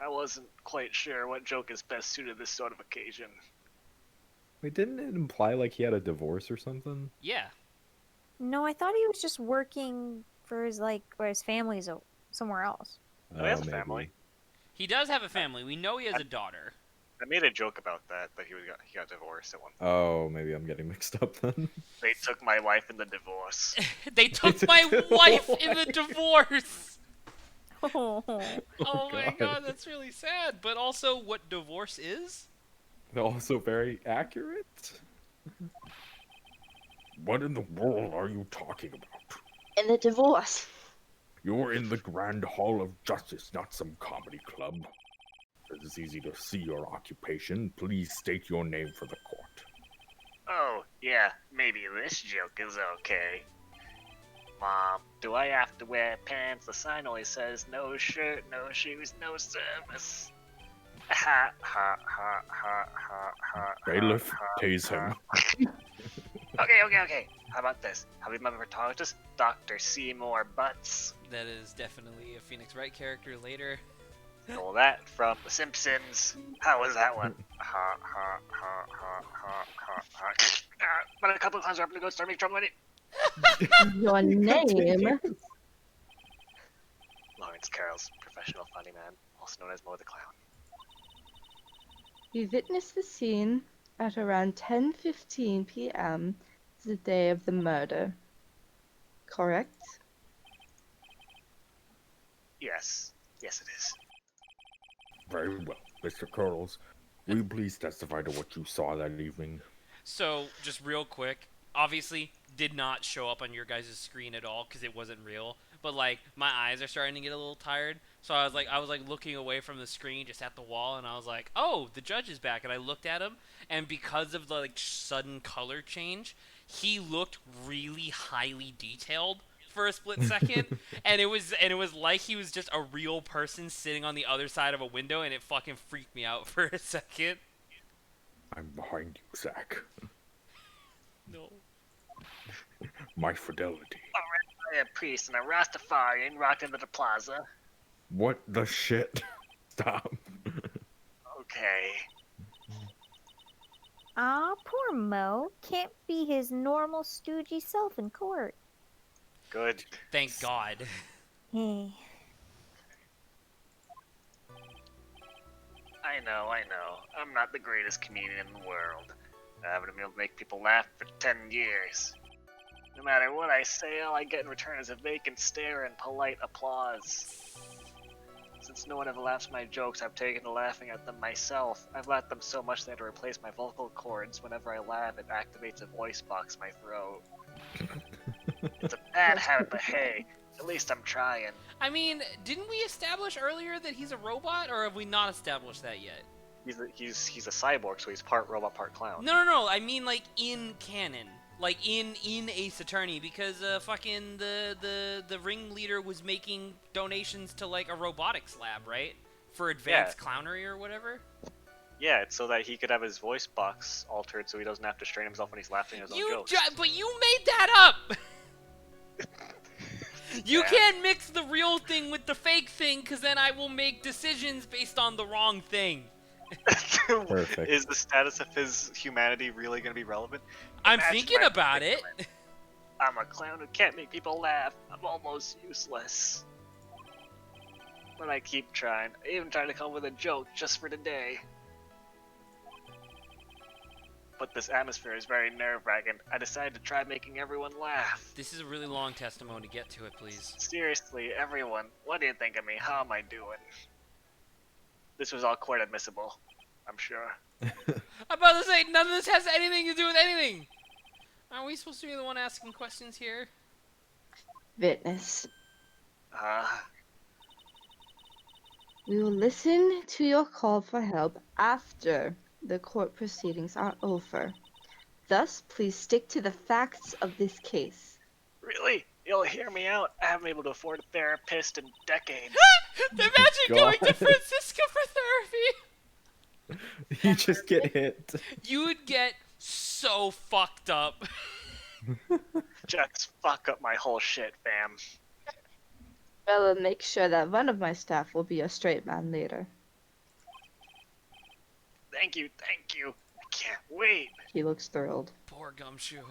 I wasn't quite sure what joke is best suited this sort of occasion. Wait, didn't it imply like he had a divorce or something? Yeah. No, I thought he was just working for his or his family's somewhere else. Oh, he has a family. He does have a family. We know he has a daughter. I made a joke about that he got divorced at one point. Oh, maybe I'm getting mixed up then. They took my wife in the divorce. They took my wife in the divorce! Oh, Oh my God. god, that's really sad. But also, what divorce is? Also very accurate. What in the world are you talking about? In the divorce. You're in the Grand Hall of Justice, not some comedy club. It is easy to see your occupation. Please state your name for the court. Oh, yeah, maybe this joke is okay. Mom, do I have to wear pants? The sign always says no shirt, no shoes, no service. Ha ha ha ha ha ha. Bailiff, ha, tase ha. him. Okay. How about this? Have you met my herpetologist, Dr. Seymour Butts? That is definitely a Phoenix Wright character later. Stole that from The Simpsons. How was that one? Ha ha ha ha ha ha ha. But a couple of times we're up to go start making trouble in it. Your name. Lawrence Carroll's professional funny man, also known as Mo the Clown. You witnessed the scene at around 10:15 p.m. the day of the murder. Correct? Yes it is. Very well. Mr. Curls, will you please testify to what you saw that evening? So, just real quick, obviously did not show up on your guys' screen at all because it wasn't real. But like my eyes are starting to get a little tired, so I was like looking away from the screen, just at the wall, and I was like, "Oh, the judge is back." And I looked at him, and because of the like sudden color change, he looked really highly detailed for a split second, and it was like he was just a real person sitting on the other side of a window, and it fucking freaked me out for a second. I'm behind you, Zach. No. My fidelity. A priest and a Rastafarian rocked into the plaza. What the shit? Stop. Okay. Aw, poor Mo. Can't be his normal stoogey self in court. Good. Thank God. Hey. I know. I'm not the greatest comedian in the world. I haven't been able to make people laugh for 10 years. No matter what I say, all I get in return is a vacant stare and polite applause. Since no one ever laughs at my jokes, I've taken to laughing at them myself. I've laughed them so much that I had to replace my vocal cords. Whenever I laugh, it activates a voice box in my throat. It's a bad habit, but hey, at least I'm trying. I mean, didn't we establish earlier that he's a robot, or have we not established that yet? He's a cyborg, so he's part robot, part clown. No. I mean, like, in canon. Like, in Ace Attorney, because fucking the ringleader was making donations to, like, a robotics lab, right? For advanced clownery or whatever? Yeah, it's so that he could have his voice box altered so he doesn't have to strain himself when he's laughing at his own jokes. But you made that up! You can't mix the real thing with the fake thing, because then I will make decisions based on the wrong thing. Perfect. Is the status of his humanity really going to be relevant? I'm Imagine thinking my about it. predicament. I'm a clown who can't make people laugh. I'm almost useless. But I keep trying. I even tried to come up with a joke just for today. But this atmosphere is very nerve-wracking. I decided to try making everyone laugh. This is a really long testimony. Get to it, please. Seriously, everyone, what do you think of me? How am I doing? This was all court admissible, I'm sure. I'm about to say, none of this has anything to do with anything! Are we supposed to be the one asking questions here? Witness, Uh, we will listen to your call for help after the court proceedings are over. Thus, please stick to the facts of this case. really? You'll hear me out? I haven't been able to afford a therapist in decades. Imagine going to God. Francisco for therapy! You just get hit. You would get so fucked up. Just fuck up my whole shit, fam. Well, I'll make sure that one of my staff will be a straight man later. Thank you. I can't wait. He looks thrilled. Poor Gumshoe.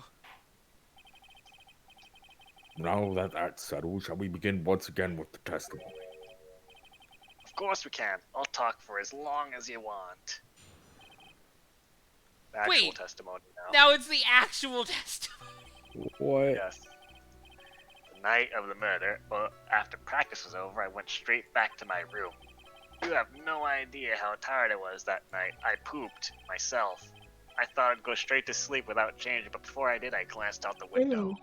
Now that that's settled, shall we begin once again with the testimony? Of course we can. I'll talk for as long as you want. The actual Wait. testimony now. Now it's the actual testimony. What? Yes. The night of the murder, well, after practice was over, I went straight back to my room. You have no idea how tired I was that night. I pooped myself. I thought I'd go straight to sleep without changing, but before I did, I glanced out the window.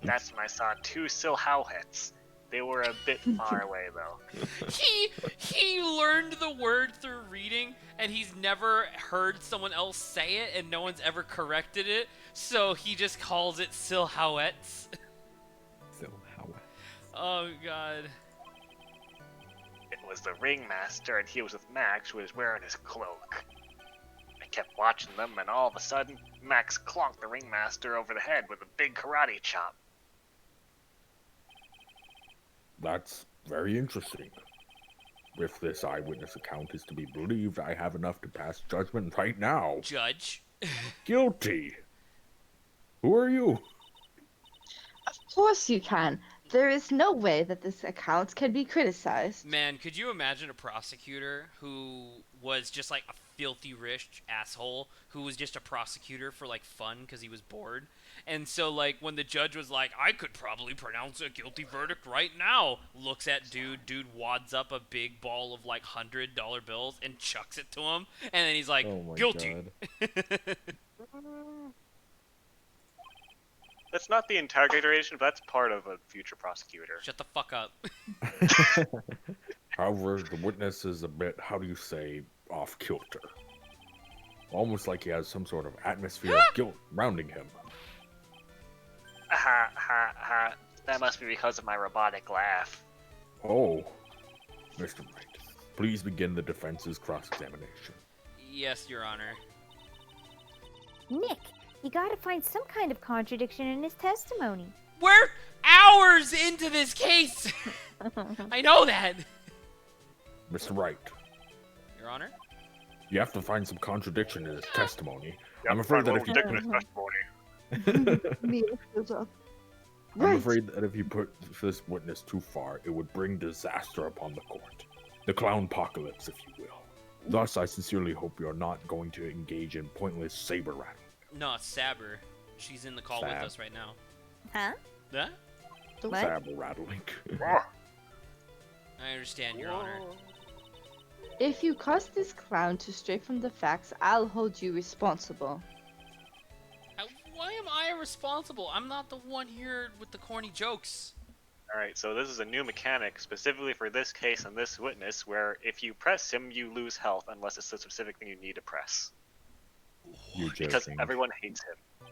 That's when I saw two Silhouettes. They were a bit far away, though. He learned the word through reading, and he's never heard someone else say it, and no one's ever corrected it, so he just calls it Silhouettes. So how? Oh god. It was the ringmaster, and he was with Max, who was wearing his cloak. I kept watching them, and all of a sudden, Max clonked the ringmaster over the head with a big karate chop. That's very interesting. If this eyewitness account is to be believed, I have enough to pass judgment right now. Judge. Guilty. Who are you? Of course you can. There is no way that this account can be criticized. Man, could you imagine a prosecutor who was just like a filthy rich asshole who was just a prosecutor for like fun because he was bored? And so like when the judge was like, I could probably pronounce a guilty verdict right now, looks at dude wads up a big ball of like $100 bills and chucks it to him, and then he's like, Oh my guilty. God. That's not the interrogation, but that's part of a future prosecutor. Shut the fuck up. However, the witness is a bit, how do you say, off kilter. Almost like he has some sort of atmosphere of guilt surrounding him. Ha ha ha. That must be because of my robotic laugh. Oh, Mr. Wright, please begin the defense's cross-examination. Yes, Your Honor. Nick, you gotta find some kind of contradiction in his testimony. We're hours into this case! I know that! Mr. Wright, Your Honor? you have to find some contradiction in his testimony. Yeah, I'm afraid that if you ridiculous testimony. Mia shows up. I'm Right. afraid that if you put this witness too far, it would bring disaster upon the court. The clown apocalypse, if you will. Thus, I sincerely hope you're not going to engage in pointless saber rattling. No, it's Saber. She's in the call with Sab. us right now. Huh? Huh? What? Saber rattling. I understand, Your Honor. If you cause this clown to stray from the facts, I'll hold you responsible. Why am I responsible? I'm not the one here with the corny jokes. Alright, so this is a new mechanic specifically for this case and this witness where if you press him, you lose health unless it's a specific thing you need to press. You're Because joking. everyone hates him.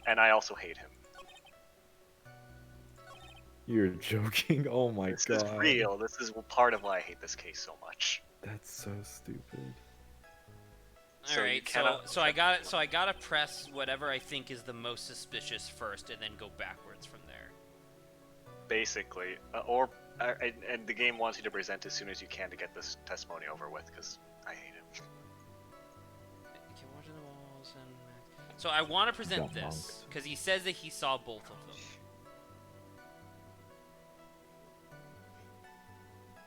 And I also hate him. You're joking. Oh my This god. is real. This is part of why I hate this case so much. That's so stupid. So you Alright, cannot- so I gotta press whatever I think is the most suspicious first, and then go backwards from there. Basically. And the game wants you to present as soon as you can to get this testimony over with, because I hate him. Okay, watching the walls and... So I want to present Dumb this monks. because he says that he saw both of them.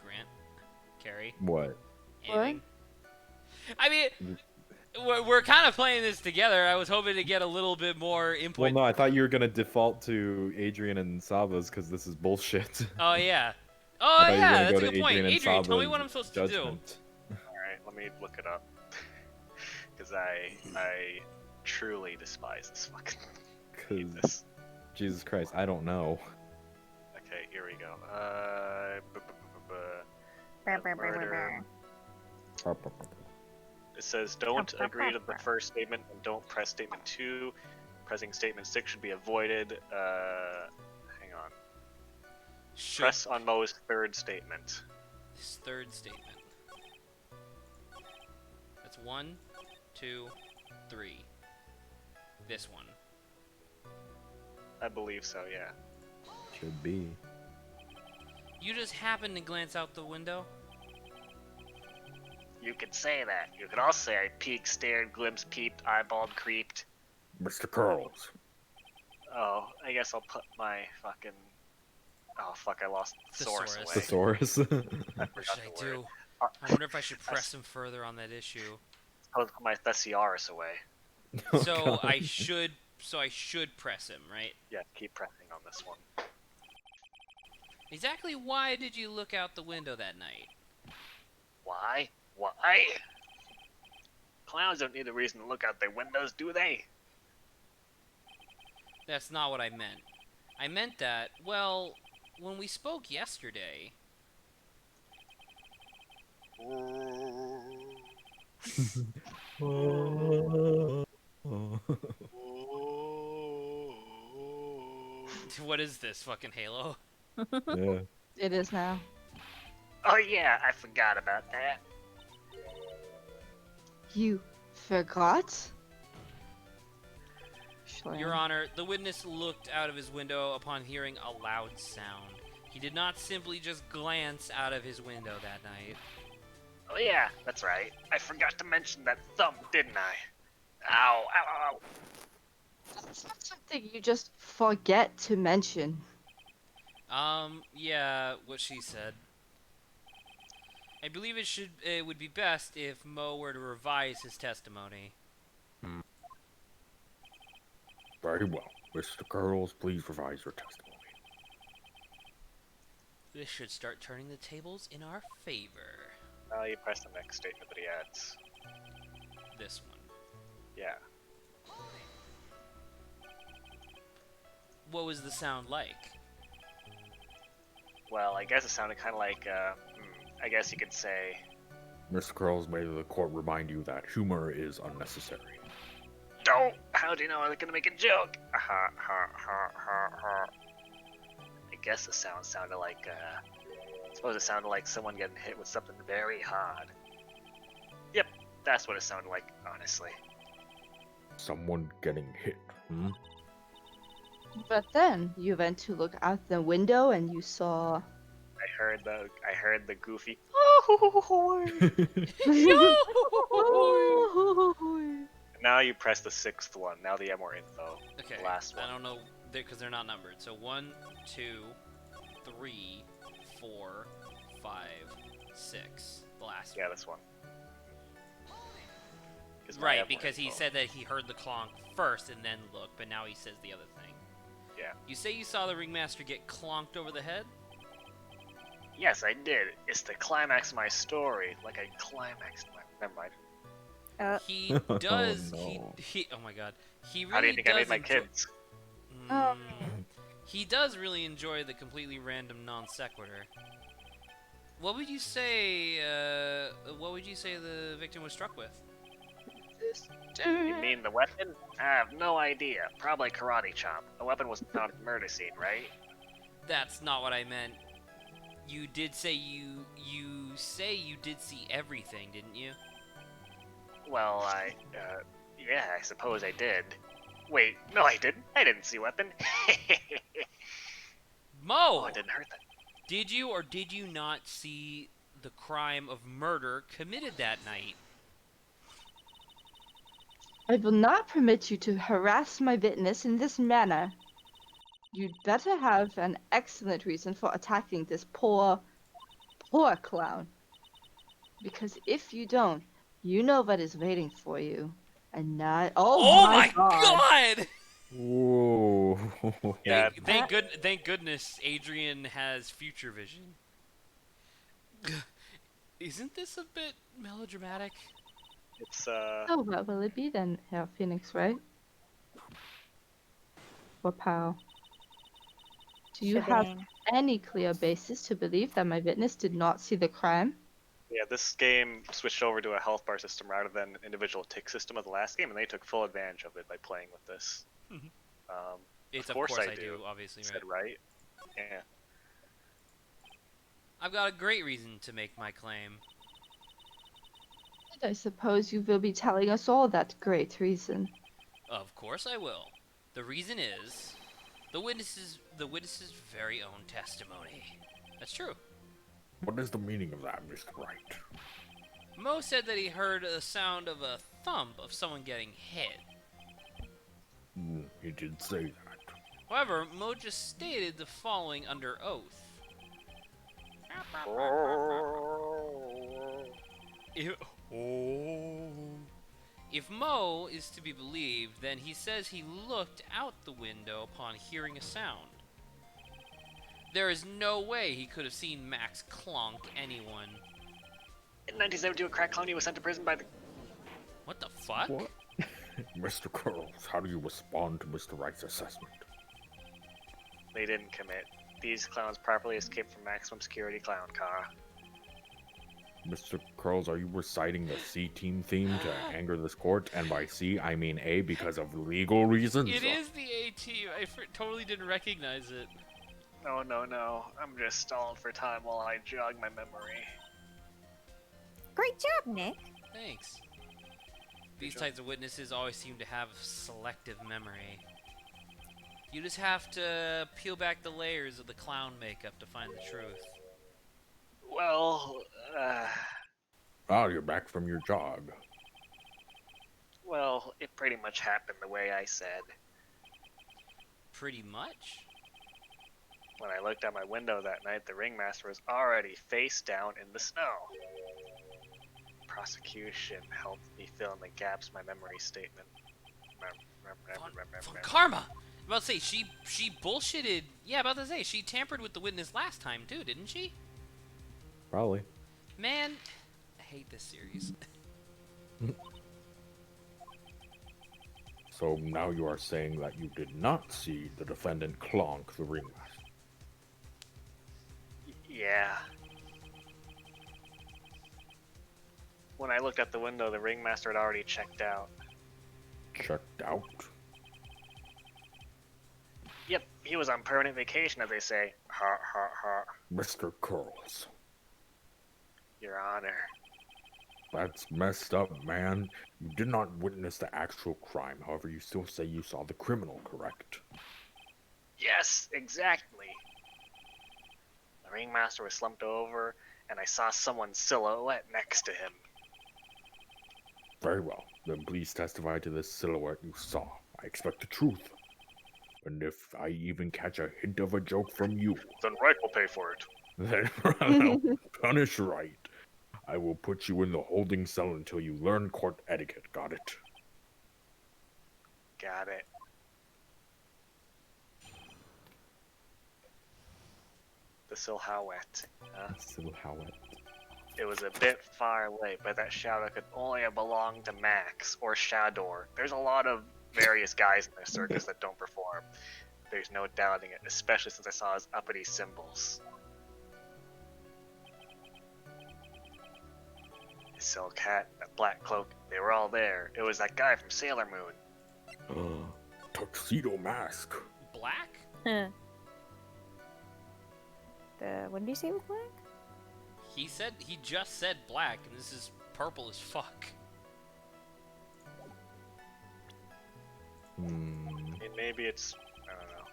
Grant, Carrie, What? anything? I mean, we're kind of playing this together. I was hoping to get a little bit more input. Well, no, I thought you were gonna default to Adrian and Saba's because this is bullshit. Oh yeah. I Oh thought you were yeah, gonna that's go a to good point. and Adrian, tell me Saba's what I'm supposed to do. judgment. Alright, let me look it up. Because I truly despise this fucking... hate 'Cause this. Jesus Christ, I don't know. Okay, here we go. Murder. It says don't agree to the first statement and don't press statement 2. Pressing statement 6 should be avoided. Hang on. Should Press on Mo's third statement. his third statement. That's 1, 2, 3. This one. I believe so, yeah. Should be. You just happened to glance out the window? You could say that. You could also say I peeked, stared, glimpsed, peeped, eyeballed, creeped. Mr. Curls, Oh, I guess I'll put my fucking... Oh fuck, I lost source away. Thesaurus. Thesaurus. I What forgot should I the word. do? I wonder if I should press him further on that issue. I'll put my thesaurus away. Oh, So I God. should press him, right? Yeah, keep pressing on this one. Exactly why did you look out the window that night? Why? Why? Clowns don't need a reason to look out their windows, do they? That's not what I meant. I meant that, well, when we spoke yesterday, what is this, fucking Halo? Yeah. It is now. Oh yeah, I forgot about that. You forgot? Your Honor, the witness looked out of his window upon hearing a loud sound. He did not simply just glance out of his window that night. Oh yeah, that's right. I forgot to mention that thump, didn't I? Ow, ow, ow. That's not something you just forget to mention. Yeah, what she said. I believe it would be best if Mo were to revise his testimony. very well. Mr. Curls, please revise your testimony. This should start turning the tables in our favor. Now you press the next statement that he adds. This one. Yeah. What was the sound like? Well, I guess it sounded kind of like, I guess you could say... Mr. Curls, may the court remind you that humor is unnecessary. Don't! How do you know I was gonna make a joke? Ha ha ha ha ha. guess the sound sounded like, I suppose it sounded like someone getting hit with something very hard. Yep, that's what it sounded like, honestly. Someone getting hit. Hmm? But then you went to look out the window and you saw. I heard the goofy. Now you press the 6th one. Now that you have more info. Okay. The last one. I don't know because they're not numbered. So 1, 2, 3, 4, 5, 6. The last Yeah, one. this one. 'Cause now I Right, have more because he info. said that he heard the clonk first and then looked, but now he says the other thing. Yeah. You say you saw the ringmaster get clonked over the head? Yes, I did. It's the climax of my story. Like I climaxed my. Never mind. He does. no. He. Oh my god. He really How do you think I does made my enjoy- kids? Oh. He does really enjoy the completely random non sequitur. What would you say? What would you say the victim was struck with? You mean the weapon? I have no idea. Probably karate chop. The weapon was found at the murder scene, right? That's not what I meant. You did say you did see everything, didn't you? Well, yeah, I suppose I did. Wait, no, I didn't. I didn't see weapon. Mo! Oh, it didn't hurt that. Did you or did you not see the crime of murder committed that night? I will not permit you to harass my witness in this manner. You'd better have an excellent reason for attacking this poor clown. Because if you don't, you know what is waiting for you. And not. Oh my my god! Whoa. Yeah. Thank goodness Adrian has future vision. Isn't this a bit melodramatic? It's So what will it be then, Herr Phoenix, right? Or Pal? Do you have Shebang. any clear basis to believe that my witness did not see the crime? yeah. This game switched over to a health bar system rather than an individual tick system of the last game, and they took full advantage of it by playing with this. It's Of course I do. obviously, Said right? right. Yeah. I've got a great reason to make my claim. And I suppose you will be telling us all that great reason. Of course I will. The reason is the witness's very own testimony. That's true. What is the meaning of that, Mr. Wright? Mo said that he heard a sound of a thump of someone getting hit. He did say that. However, Mo just stated the following under oath. If Mo is to be believed, then he says he looked out the window upon hearing a sound. There is no way he could have seen Max clonk anyone. In 1972, a crack clown was sent to prison by the. What the fuck? What? Mr. Curls, how do you respond to Mr. Wright's assessment? They didn't commit. These clowns properly escaped from maximum security clown car. Mr. Curls, are you reciting the C-Team theme to anger this court? And by C, I mean A because of legal reasons? It is the A-Team. I totally didn't recognize it. No. I'm just stalling for time while I jog my memory. Great job, Nick. Thanks. These types of witnesses always seem to have selective memory. You just have to peel back the layers of the clown makeup to find the truth. Well, Ah, you're back from your jog. well, it pretty much happened the way I said. Pretty much? When I looked out my window that night, the ringmaster was already face down in the snow. Prosecution helped me fill in the gaps in my memory statement. Von Karma! I'm about to say, she bullshitted. Yeah, about to say, she tampered with the witness last time too, didn't she? Probably. Man, I hate this series. So now you are saying that you did not see the defendant clonk the ringmaster. Yeah. When I looked out the window, the ringmaster had already checked out. Checked out? Yep, he was on permanent vacation, as they say. ha ha ha. Mr. Curls. Your Honor. That's messed up, man. You did not witness the actual crime, however, you still say you saw the criminal, correct? Yes, exactly. The ringmaster was slumped over, and I saw someone's silhouette next to him. Very well. Then please testify to the silhouette you saw. I expect the truth. And if I even catch a hint of a joke from you, Then Reich will pay for it. then I'll punish right. I will put you in the holding cell until you learn court etiquette. Got it? Got it. The silhouette. Silhouette. It was a bit far away, but that shadow could only have belonged to Max or Shador. There's a lot of various guys in this circus that don't perform. There's no doubting it, especially since I saw his uppity symbols. His silk hat, that black cloak, they were all there. It was that guy from Sailor Moon. Tuxedo mask. Black? Huh. What did he say was black? He just said black, and this is purple as fuck. Hmm. And maybe it's, I don't know.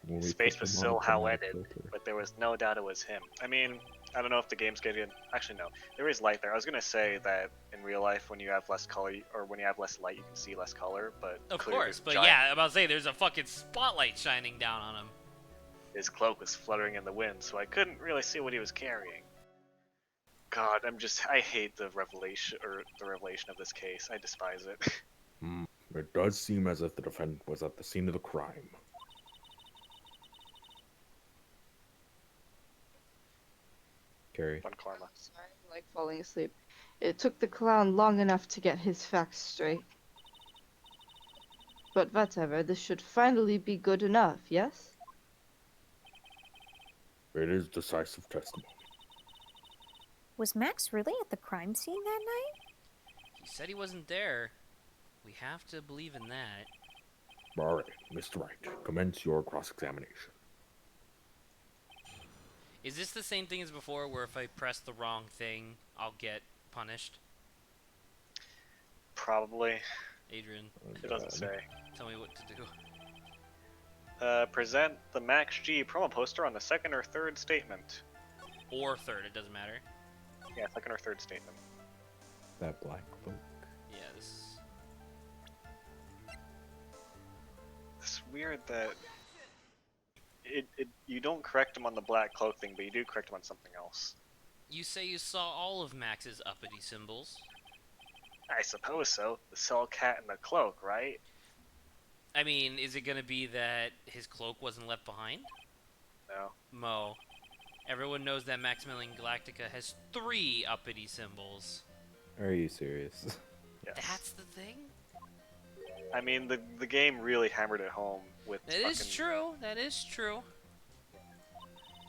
Will we His face put was them on chromatic silhouetted, filter? but there was no doubt it was him. I mean, I don't know if the game's getting. Actually, no. There is light there. I was gonna say that in real life, when you have less color, or when you have less light, you can see less color. But Of clearly course, his but giant- yeah, I'm about to say there's a fucking spotlight shining down on him. his cloak was fluttering in the wind, so I couldn't really see what he was carrying. God, I hate the revelation of this case. I despise it. It does seem as if the defendant was at the scene of the crime. Carrie. Fun karma. Sorry, I'm like falling asleep. It took the clown long enough to get his facts straight. But whatever, this should finally be good enough, yes? It is decisive testimony. Was Max really at the crime scene that night? He said he wasn't there. We have to believe in that. All right, Mr. Wright, commence your cross-examination. Is this the same thing as before, where if I press the wrong thing, I'll get punished? Probably. Adrian, It doesn't say. tell me what to do. Present the Max G promo poster on the second or third statement. Or third, it doesn't matter. Yeah, second or third statement. That black cloak. Yeah, this is... It's weird that you don't correct him on the black cloak thing, but you do correct him on something else. You say you saw all of Max's uppity symbols. I suppose so. The cell cat and the cloak, right? I mean, is it gonna be that his cloak wasn't left behind? No. Mo. Everyone knows that Maximilian Galactica has 3 uppity symbols. Are you serious? Yes. That's the thing? I mean, the game really hammered it home with That is fucking true. That is true.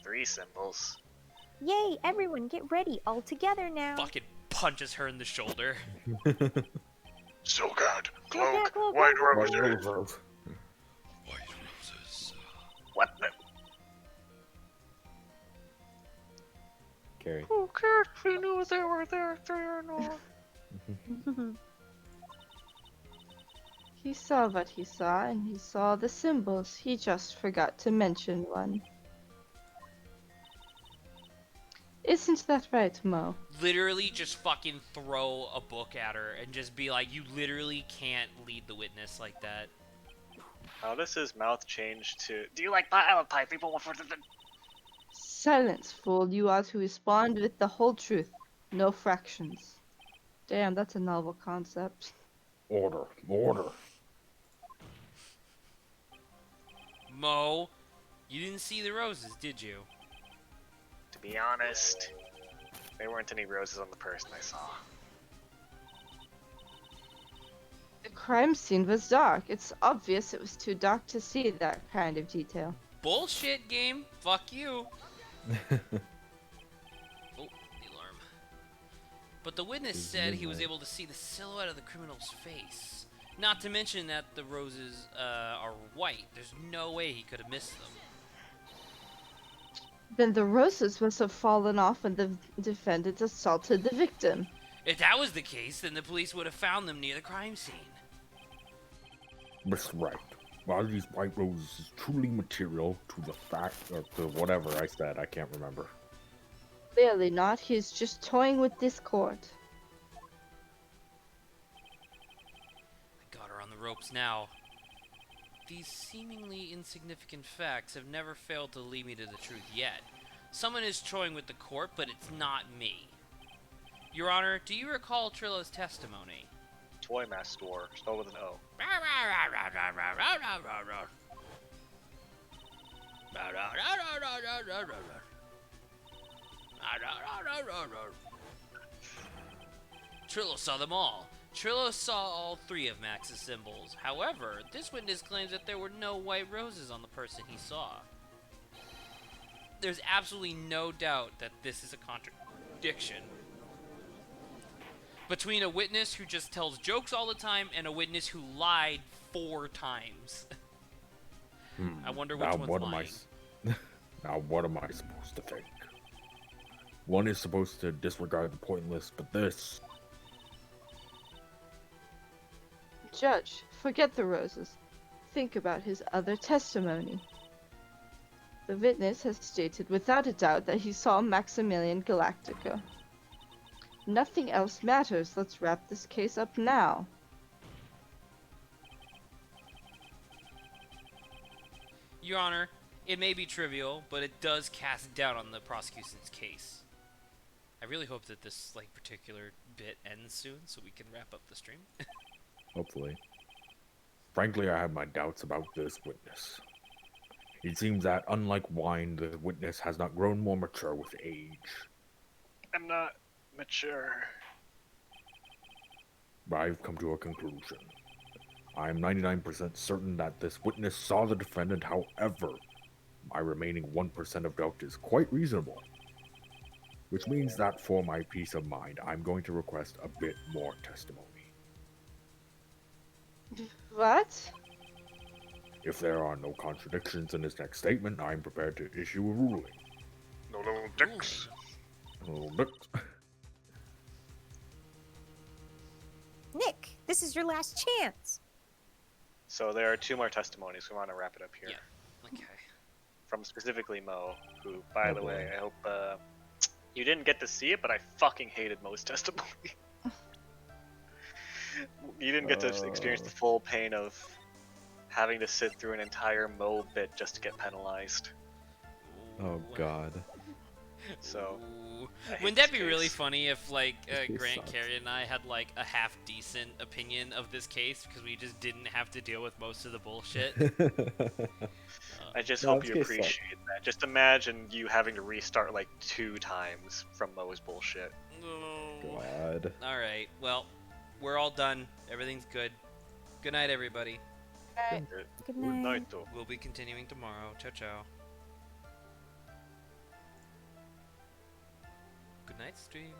3 symbols. Yay, everyone get ready, all together now. Fucking punches her in the shoulder. Cell cat, cloak, cloak, white white Roses. roses. White roses. What the? Carrie. Who cares if we knew they were there, 3 or not? He saw what he saw, and he saw the symbols. He just forgot to mention one. Isn't that right, Mo? Literally just fucking throw a book at her and just be like, you literally can't lead the witness like that. How does his mouth change to? Do you like pie? I love pie. People want for the. Silence, fool. You are to respond with the whole truth, no fractions. Damn, that's a novel concept. Order, order. Mo, you didn't see the roses, did you? To be honest, there weren't any roses on the person I saw. The crime scene was dark. It's obvious it was too dark to see that kind of detail. Bullshit game. Fuck you. Oh, the alarm. But the witness It's said he was midnight. able to see the silhouette of the criminal's face. Not to mention that the roses are white. There's no way he could have missed them. Then the roses must have fallen off when the defendant assaulted the victim. If that was the case, then the police would have found them near the crime scene. Miss Wright, while these white roses is truly material to the fact or to whatever I said, I can't remember. Clearly not. He's just toying with this court. I got her on the ropes now. These seemingly insignificant facts have never failed to lead me to the truth yet. Someone is toying with the court, but it's not me. Your Honor, do you recall Trillo's testimony? Toy Mass Store, spelled with an O. Trillo saw them all. Trillo saw all 3 of Max's symbols. However, this witness claims that there were no white roses on the person he saw. There's absolutely no doubt that this is a contradiction between a witness who just tells jokes all the time and a witness who lied 4 times. I wonder which one's lying. Now what am I supposed to think? One is supposed to disregard the pointless, but this... Judge, forget the roses. Think about his other testimony. The witness has stated without a doubt that he saw Maximilian Galactica. Nothing else matters. Let's wrap this case up now. Your Honor, it may be trivial, but it does cast doubt on the prosecution's case. I really hope that this particular bit ends soon so we can wrap up the stream. Hopefully. Frankly, I have my doubts about this witness. It seems that, unlike wine, the witness has not grown more mature with age. I'm not mature. But I've come to a conclusion. I am 99% certain that this witness saw the defendant, however, my remaining 1% of doubt is quite reasonable. Which means that for my peace of mind, I'm going to request a bit more testimony. What? If there are no contradictions in his next statement, I am prepared to issue a ruling. No little dicks. A little bit. Nick, this is your last chance. So there are 2 more testimonies. We want to wrap it up here. Yeah. Okay. From specifically Mo, who, by Oh, the boy. way, I hope you didn't get to see it, but I fucking hated Mo's testimony. You didn't get to experience the full pain of having to sit through an entire Mo bit just to get penalized. Oh god. So, Ooh. I hate Wouldn't that this be really case. funny if case Grant, sucks. Carrie, and I had a half decent opinion of this case because we just didn't have to deal with most of the bullshit? I just No, hope this you case sucked. appreciate that. Just imagine you having to restart 2 times from Mo's bullshit. Oh. God. All right. Well, we're all done. Everything's good. Good night, everybody. Good Good night. night, though. We'll be continuing tomorrow. Ciao, ciao. Good night, stream.